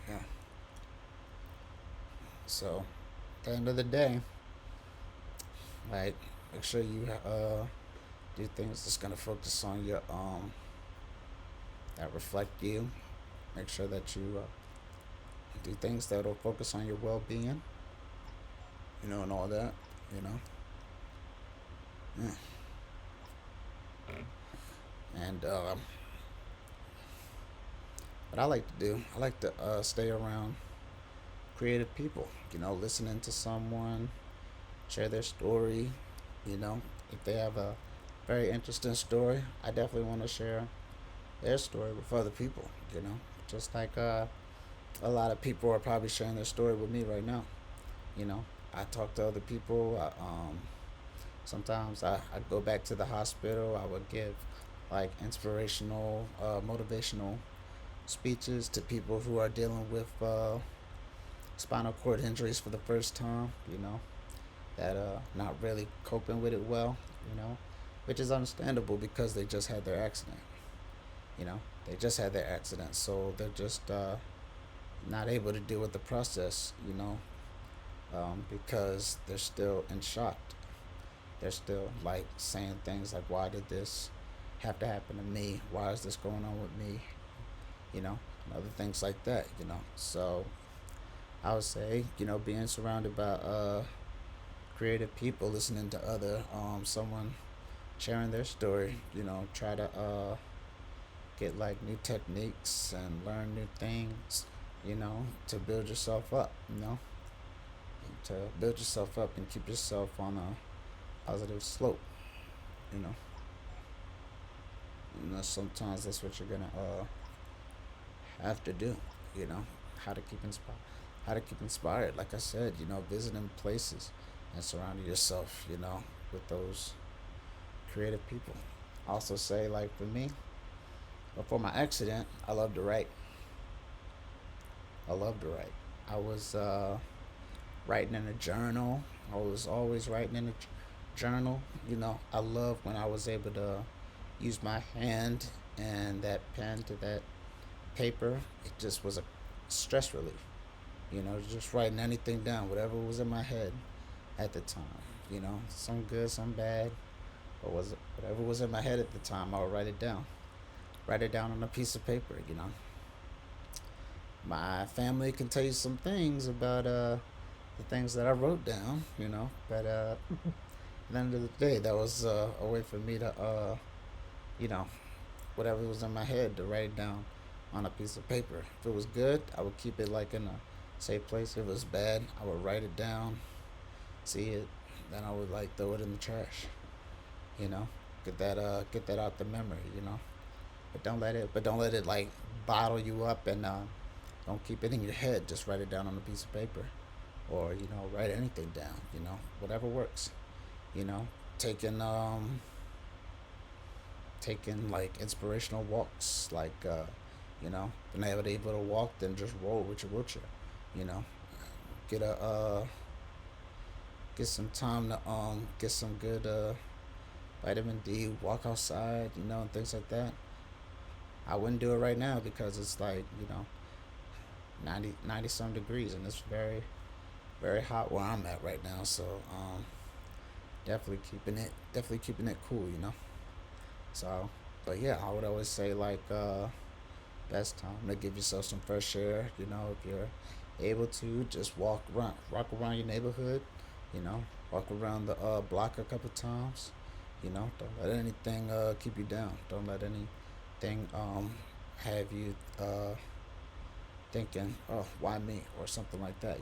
yeah. So at the end of the day, like, make sure you do things that's gonna focus on your that reflect you. Make sure that you do things that'll focus on your well-being. And all that. You know, yeah. And what I like to do, I like to stay around creative people. Listening to someone share their story. If they have a very interesting story, I definitely want to share their story with other people. Just like a lot of people are probably sharing their story with me right now. You know, I talk to other people. Sometimes I go back to the hospital. I would give like inspirational, motivational speeches to people who are dealing with spinal cord injuries for the first time. That not really coping with it well. Which is understandable because they just had their accident. They just had their accident, so they're just not able to deal with the process. Because they're still in shock. They're still like saying things like, "Why did this have to happen to me? Why is this going on with me?" And other things like that. So I would say, being surrounded by creative people, listening to other someone sharing their story. Try to get like new techniques and learn new things. To build yourself up. To build yourself up and keep yourself on a positive slope. You know, sometimes that's what you're gonna have to do. You know, how to keep inspired. How to keep inspired. Like I said, visiting places and surrounding yourself. With those creative people. I also say, like for me, before my accident, I loved to write. I loved to write. I was writing in a journal. I was always writing in a journal. I loved when I was able to use my hand and that pen to that paper. It just was a stress relief. Just writing anything down, whatever was in my head at the time. Some good, some bad, but was whatever was in my head at the time, I would write it down. Write it down on a piece of paper. My family can tell you some things about the things that I wrote down. But at the end of the day, that was a way for me to you know whatever was in my head to write it down on a piece of paper. If it was good, I would keep it like in a safe place. If it was bad, I would write it down, see it, then I would like throw it in the trash. You know, get that out the memory. You know, but don't let it like bottle you up, and don't keep it in your head. Just write it down on a piece of paper, or write anything down. Whatever works. You know, taking taking like inspirational walks, like when I able to walk, then just roll with your wheelchair. You know, get a get some time to get some good vitamin D, walk outside, and things like that. I wouldn't do it right now because it's like 90 some degrees, and it's very very hot where I'm at right now. So definitely keeping it cool. So, but yeah, I would always say like best time to give yourself some fresh air. If you're able to, just walk around your neighborhood. You know, walk around the block a couple times. Don't let anything keep you down. Don't let anything have you thinking, oh, why me, or something like that.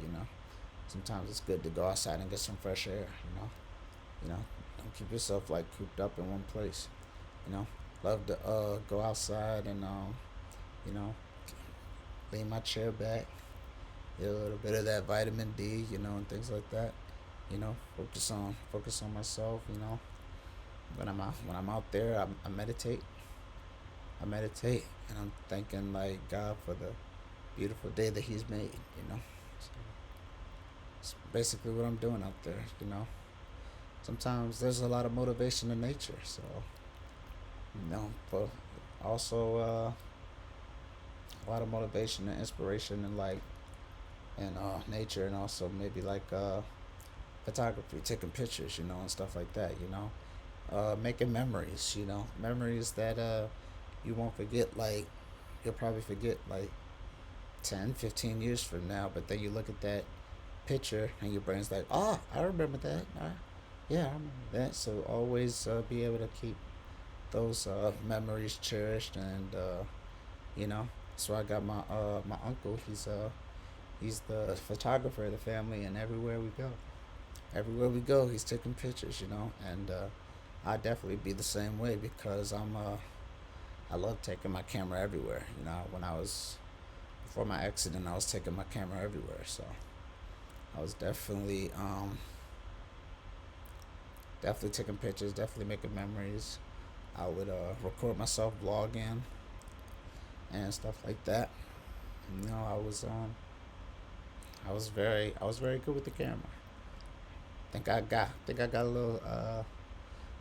Sometimes it's good to go outside and get some fresh air. You know, don't keep yourself like cooped up in one place. You know, love to go outside and you know lean my chair back, get a little bit of that vitamin D, and things like that. Focus on myself. When I'm out there, I meditate. I meditate, and I'm thanking like God for the beautiful day that He's made. So it's basically what I'm doing out there. Sometimes there's a lot of motivation in nature, so but also a lot of motivation and inspiration and like in nature, and also maybe like photography, taking pictures, and stuff like that. Making memories, memories that you won't forget. Like you'll probably forget like 10, 15 years from now, but then you look at that picture and your brain's like, oh, I remember that. Yeah, I remember that. So always be able to keep those memories cherished, and so I got my uncle. He's the photographer of the family, and everywhere we go, he's taking pictures. And I definitely be the same way because I love taking my camera everywhere. When I was before my accident, I was taking my camera everywhere. So I was definitely taking pictures, definitely making memories. I would record myself vlogging and stuff like that. I was very good with the camera. Think I got a little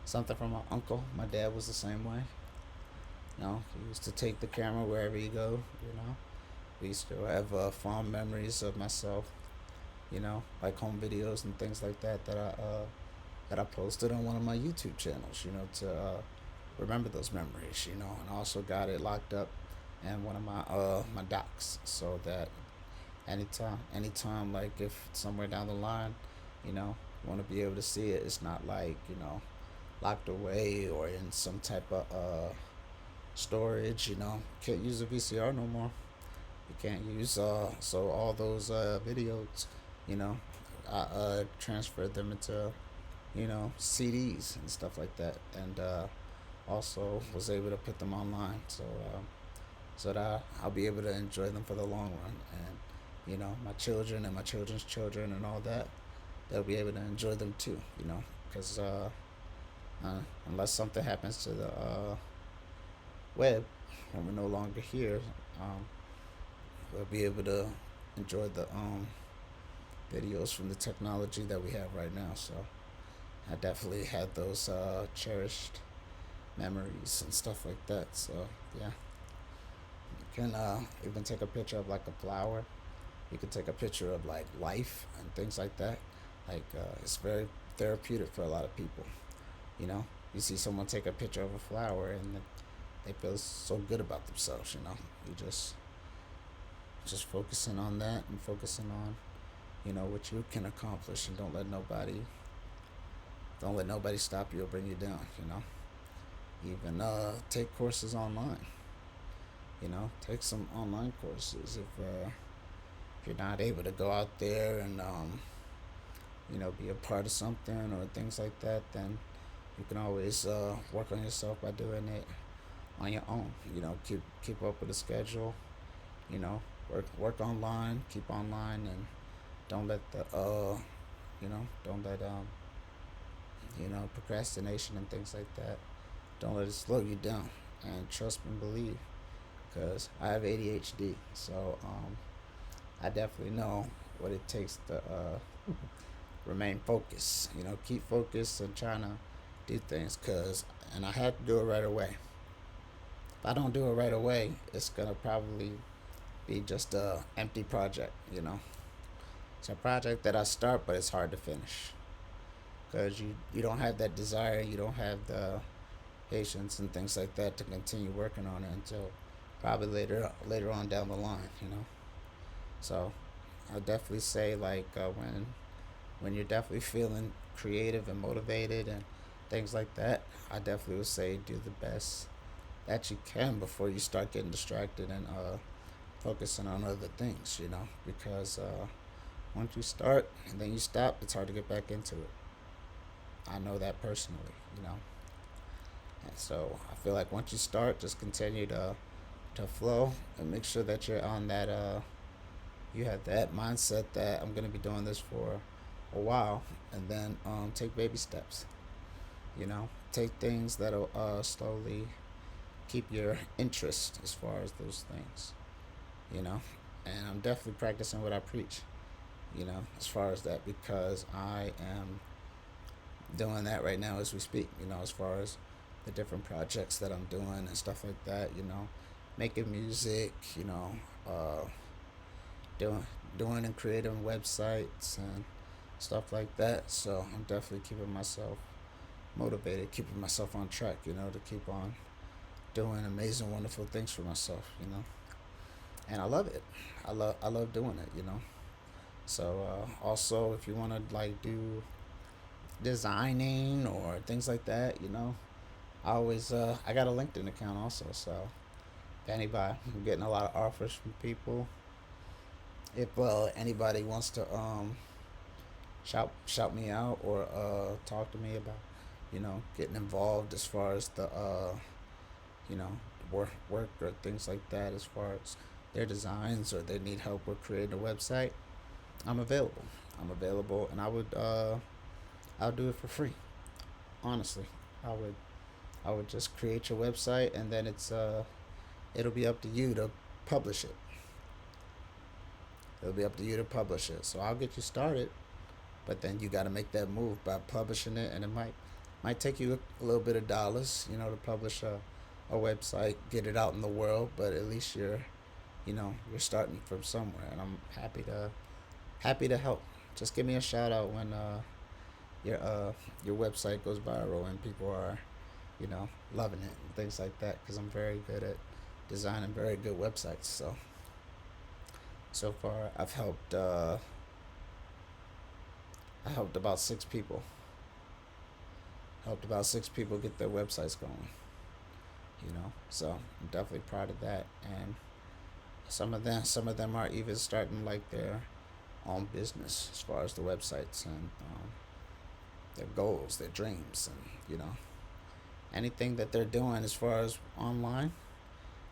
something from my uncle. My dad was the same way. He used to take the camera wherever you go. We used to have fond memories of myself. Like home videos and things like that I posted on one of my YouTube channels. To remember those memories. And I also got it locked up in one of my docs, so that anytime, like if somewhere down the line, want to be able to see it, it's not like locked away or in some type of storage. Can't use a VCR no more. You can't use so all those videos, you know, I transferred them into CDs and stuff like that, and also was able to put them online, so that I'll be able to enjoy them for the long run, and my children and my children's children and all that, they'll be able to enjoy them too. Because unless something happens to the web and we're no longer here, um, we'll be able to enjoy the videos from the technology that we have right now. So I definitely had those cherished memories and stuff like that. So yeah, you can even take a picture of like a flower. You can take a picture of like life and things like that. Like it's very therapeutic for a lot of people. You know, you see someone take a picture of a flower and they feel so good about themselves. You just focusing on that and focusing on what you can accomplish, and don't let nobody stop you or bring you down. Even take courses online. Take some online courses if you're not able to go out there and be a part of something or things like that. Then you can always work on yourself by doing it on your own. Keep up with the schedule. You know, work online, keep online, and don't let the don't let procrastination and things like that. Don't let it slow you down. And trust and believe, because I have ADHD, so I definitely know what it takes to remain focused. Keep focused and trying to do things, and I had to do it right away. If I don't do it right away, it's gonna probably be just a empty project. It's a project that I start, but it's hard to finish because you don't have that desire, you don't have the patience and things like that to continue working on it until probably later on down the line. So I definitely say, like, when you're definitely feeling creative and motivated and things like that, I definitely would say do the best that you can before you start getting distracted and focusing on other things. Because once you start and then you stop, it's hard to get back into it. I know that personally. And so I feel like once you start, just continue to flow and make sure that you're on that you have that mindset that I'm gonna be doing this for a while, and then take baby steps. Take things that'll slowly keep your interest as far as those things. You know, and I'm definitely practicing what I preach. As far as that, because I am doing that right now as we speak. As far as the different projects that I'm doing and stuff like that. Making music. Uh, doing doing and creating websites and stuff like that. So I'm definitely keeping myself motivated, keeping myself on track. To keep on doing amazing, wonderful things for myself. And I love it. I love doing it. So also, if you want to like do designing or things like that, I got a LinkedIn account also. So if anybody, I'm getting a lot of offers from people. If anybody wants to shout me out or talk to me about getting involved as far as the you know work or things like that, as far as their designs, or they need help with creating a website, I'm available. And I'll do it for free. Honestly, I would I would just create your website, and then it'll be up to you to publish it. It'll be up to you to publish it. So I'll get you started, but then you got to make that move by publishing it, and it might take you a little bit of dollars, to publish a website, get it out in the world. But at least you're starting from somewhere, and I'm happy to help. Just give me a shout out when your website goes viral and people are loving it and things like that, because I'm very good at designing very good websites. So far I helped about 6 people. Helped about 6 people get their websites going. So I'm definitely proud of that. And some of them are even starting like their own business as far as the websites, and their goals, their dreams, and anything that they're doing as far as online,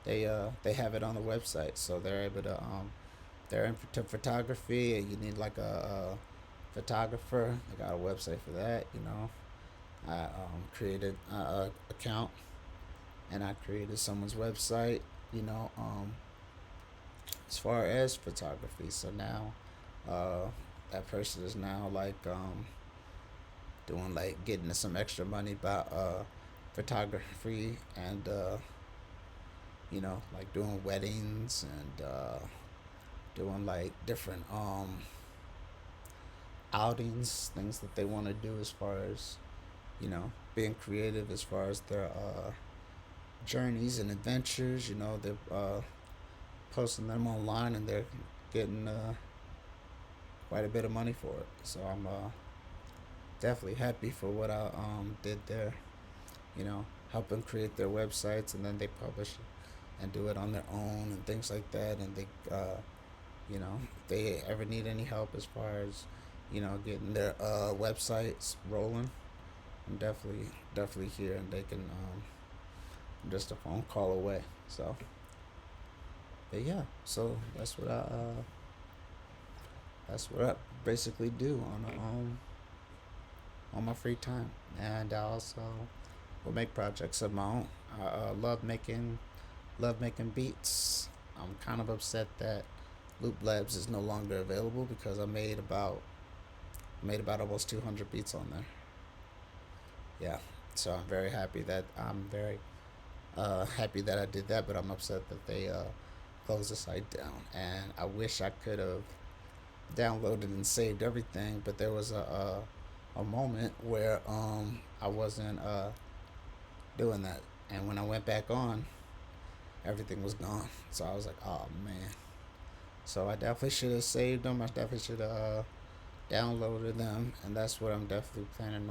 they have it on the website, so they're able to they're into photography, and you need like a photographer. I got a website for that. I created a account, and I created someone's website. You know, um, as far as photography, so now uh, that person is now like doing, like, getting some extra money by photography, and like doing weddings, and doing like different outings, things that they want to do as far as being creative as far as their journeys and adventures. They're posting them online, and they're getting quite a bit of money for it. So I'm definitely happy for what I did there. Help them create their websites, and then they publish it. and do it on their own and things like that. And they, if they ever need any help as far as, getting their websites rolling, I'm definitely here, and they can I'm just a phone call away. So, but yeah, so that's what I basically do on my free time, and I also will make projects of my own. I love making beats. I'm kind of upset that Loop Labs is no longer available because I made about almost 200 beats on there. Yeah, so I'm very happy that I did that, but I'm upset that they closed the site down. And I wish I could have downloaded and saved everything, but there was a moment where I wasn't doing that, and when I went back on, everything was gone. So I was like, oh man. So I definitely should have saved them. I definitely should have downloaded them, and that's what I'm definitely planning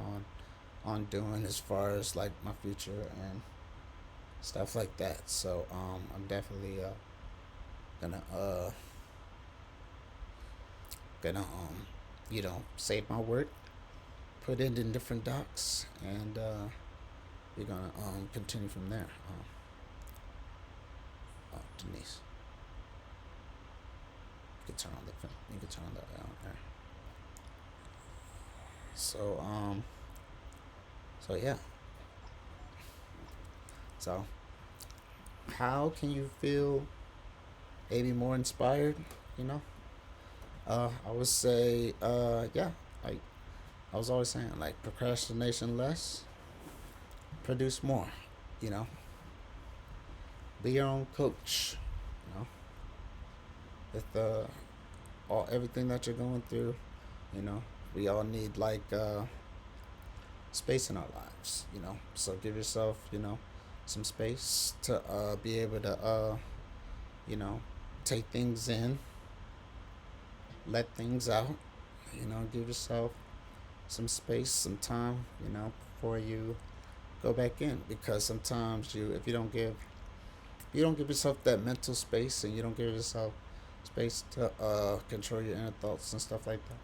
on doing as far as like my future and stuff like that. So I'm definitely gonna save my work, put it in different docs, and we're gonna continue from there. Denise, you can turn on the film. You can turn on the air. So yeah. So how can you feel maybe more inspired? You know, I would say, yeah, like I was always saying, like procrastination less, produce more. You know, be your own coach. You know, with all everything that you're going through, you know, we all need like space in our lives. So give yourself, some space to be able to, you know, take things in, let things out. Give yourself some space, some time, before you go back in, because sometimes if you don't give yourself that mental space, and you don't give yourself space to control your inner thoughts and stuff like that,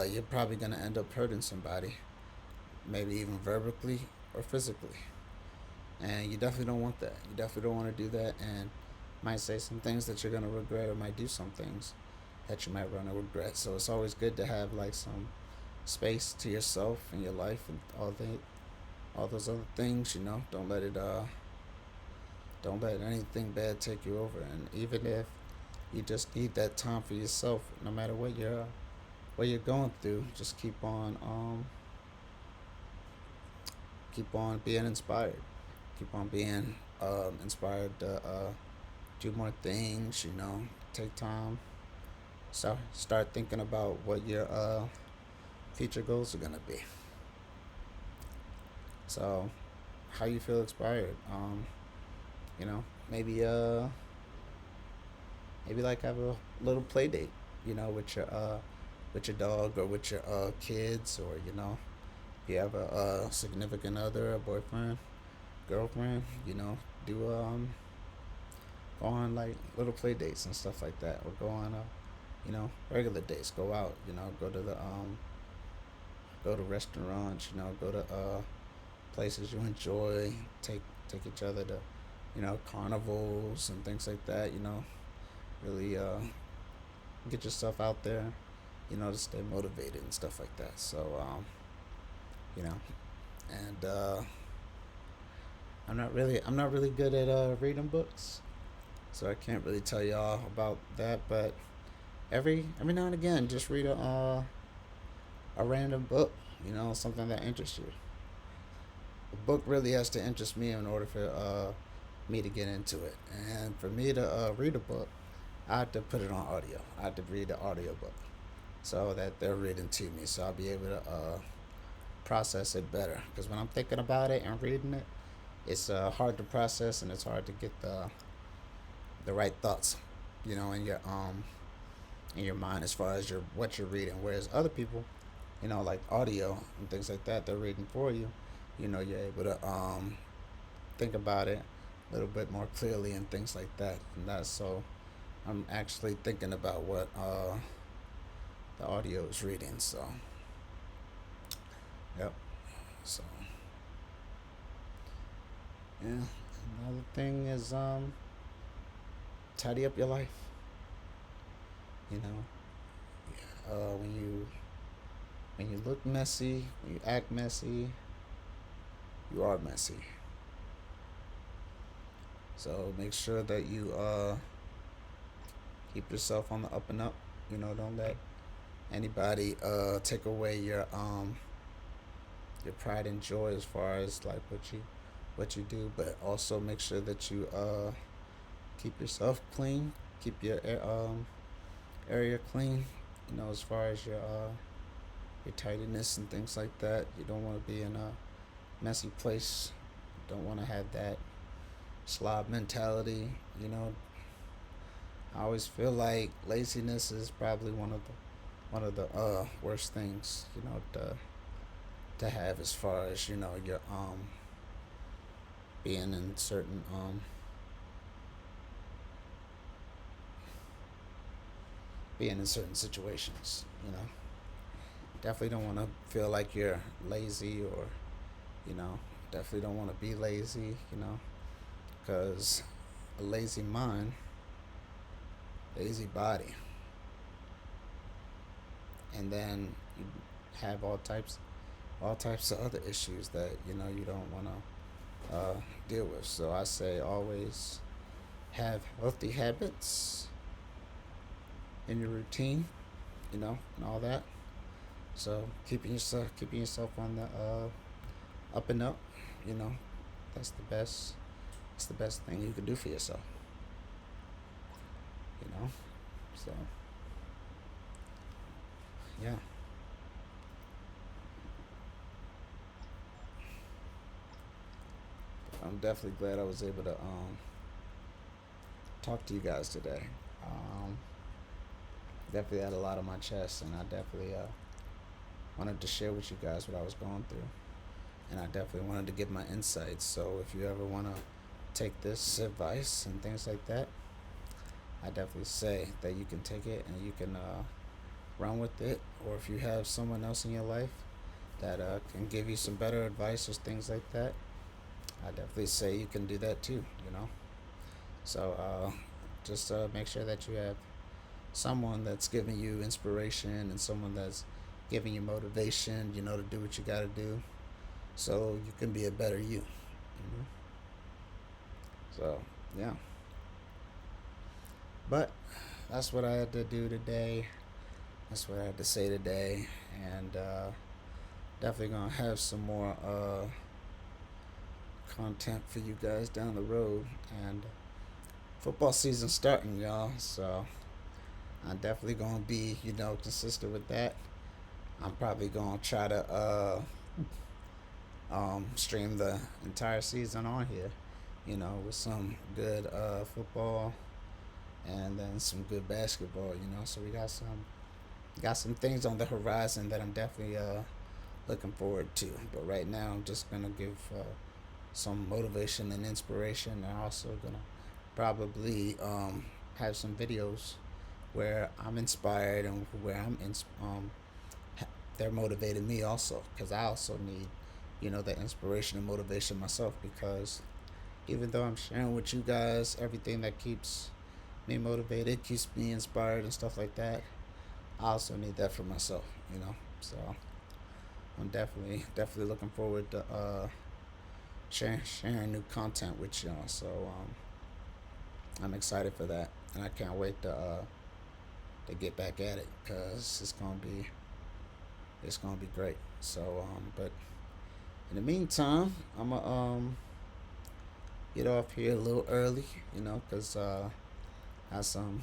you're probably gonna end up hurting somebody, maybe even verbally or physically, and you definitely don't want that. You definitely don't want to do that, and might say some things that you're gonna regret, or might do some things that you might run to regret. So it's always good to have like some space to yourself and your life and all those other things. Don't let anything bad take you over. And even if you just need that time for yourself, no matter what you're going through, just keep on being inspired. Keep on being inspired to do more things. Take time. Start thinking about what your future goals are gonna be. So, how you feel inspired? Maybe like have a little play date. With your dog, or with your kids, or if you have a significant other, a boyfriend, girlfriend. Do go on like little play dates and stuff like that, or go on regular dates. Go out. Go to restaurants. Go to places you enjoy. Take each other to carnivals and things like that. Really get yourself out there. To stay motivated and stuff like that. So you know, and I'm not really good at reading books, so I can't really tell y'all about that. But every now and again, just read a random book. Something that interests you. A book really has to interest me in order for me to get into it. And for me to read a book, I have to put it on audio. I have to read the audio book so that they're reading to me, so I'll be able to process it better. Because when I'm thinking about it and reading it, it's hard to process, and it's hard to get the right thoughts, in your mind as far as what you're reading. Whereas other people, like audio and things like that, they're reading for you. You're able to think about it a little bit more clearly and things like that. And that's so I'm actually thinking about what the audio is reading. So yep. So yeah. Another thing is tidy up your life. You know, when you look messy, when you act messy, you are messy. So make sure that you keep yourself on the up and up. You know, don't let anybody take away your pride and joy as far as like what you do, but also make sure that you keep yourself clean, keep your area clean. You know, as far as your tidiness and things like that. You don't want to be in a messy place. You don't want to have that slob mentality. You know, I always feel like laziness is probably one of the worst things. You know, to have as far as your being in certain being in certain situations. You know, definitely don't want to feel like you're lazy or you know definitely don't want to be lazy. You know, because a lazy mind, lazy body, and then you have all types of other issues that you don't want to deal with. So I say always have healthy habits in your routine, and all that. So keeping yourself on the up and up, you know, that's the best. It's the best thing you can do for yourself, you know. So yeah, I'm definitely glad I was able to talk to you guys today. Um, Definitely had a lot on my chest, and I definitely wanted to share with you guys what I was going through, and I definitely wanted to give my insights. So if you ever want to take this advice and things like that, I definitely say that you can take it and you can run with it. Or if you have someone else in your life that can give you some better advice or things like that, I definitely say you can do that too. You know, so just make sure that you have someone that's giving you inspiration and someone that's giving you motivation. You know, to do what you got to do, so you can be a better you. You know, so yeah. But that's what I had to do today. That's what I had to say today, and definitely gonna have some more content for you guys down the road. And football season starting, y'all. So I'm definitely gonna be, consistent with that. I'm probably gonna try to stream the entire season on here, with some good football and then some good basketball. So we got some things on the horizon that I'm definitely looking forward to. But right now, I'm just gonna give some motivation and inspiration. I'm also gonna probably have some videos where I'm inspired and where they're motivating me also, because I also need that inspiration and motivation myself, because even though I'm sharing with you guys everything that keeps me motivated, keeps me inspired and stuff like that, I also need that for myself. So I'm definitely looking forward to sharing new content with y'all. So I'm excited for that, and I can't wait to get back at it, because it's gonna be great. So but in the meantime, I'm gonna get off here a little early, because got some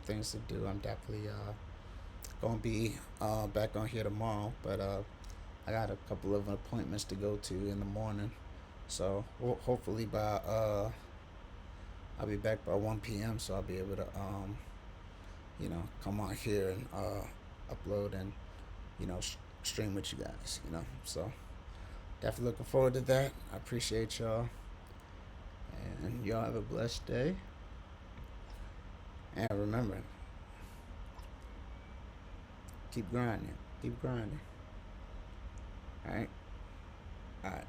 things to do. I'm definitely gonna be back on here tomorrow, but I got a couple of appointments to go to in the morning. So hopefully by I'll be back by 1 p.m. So I'll be able to come on here and upload and stream with you guys. So definitely looking forward to that. I appreciate y'all, And y'all have a blessed day. And remember, keep grinding. Keep grinding. Alright? Alright.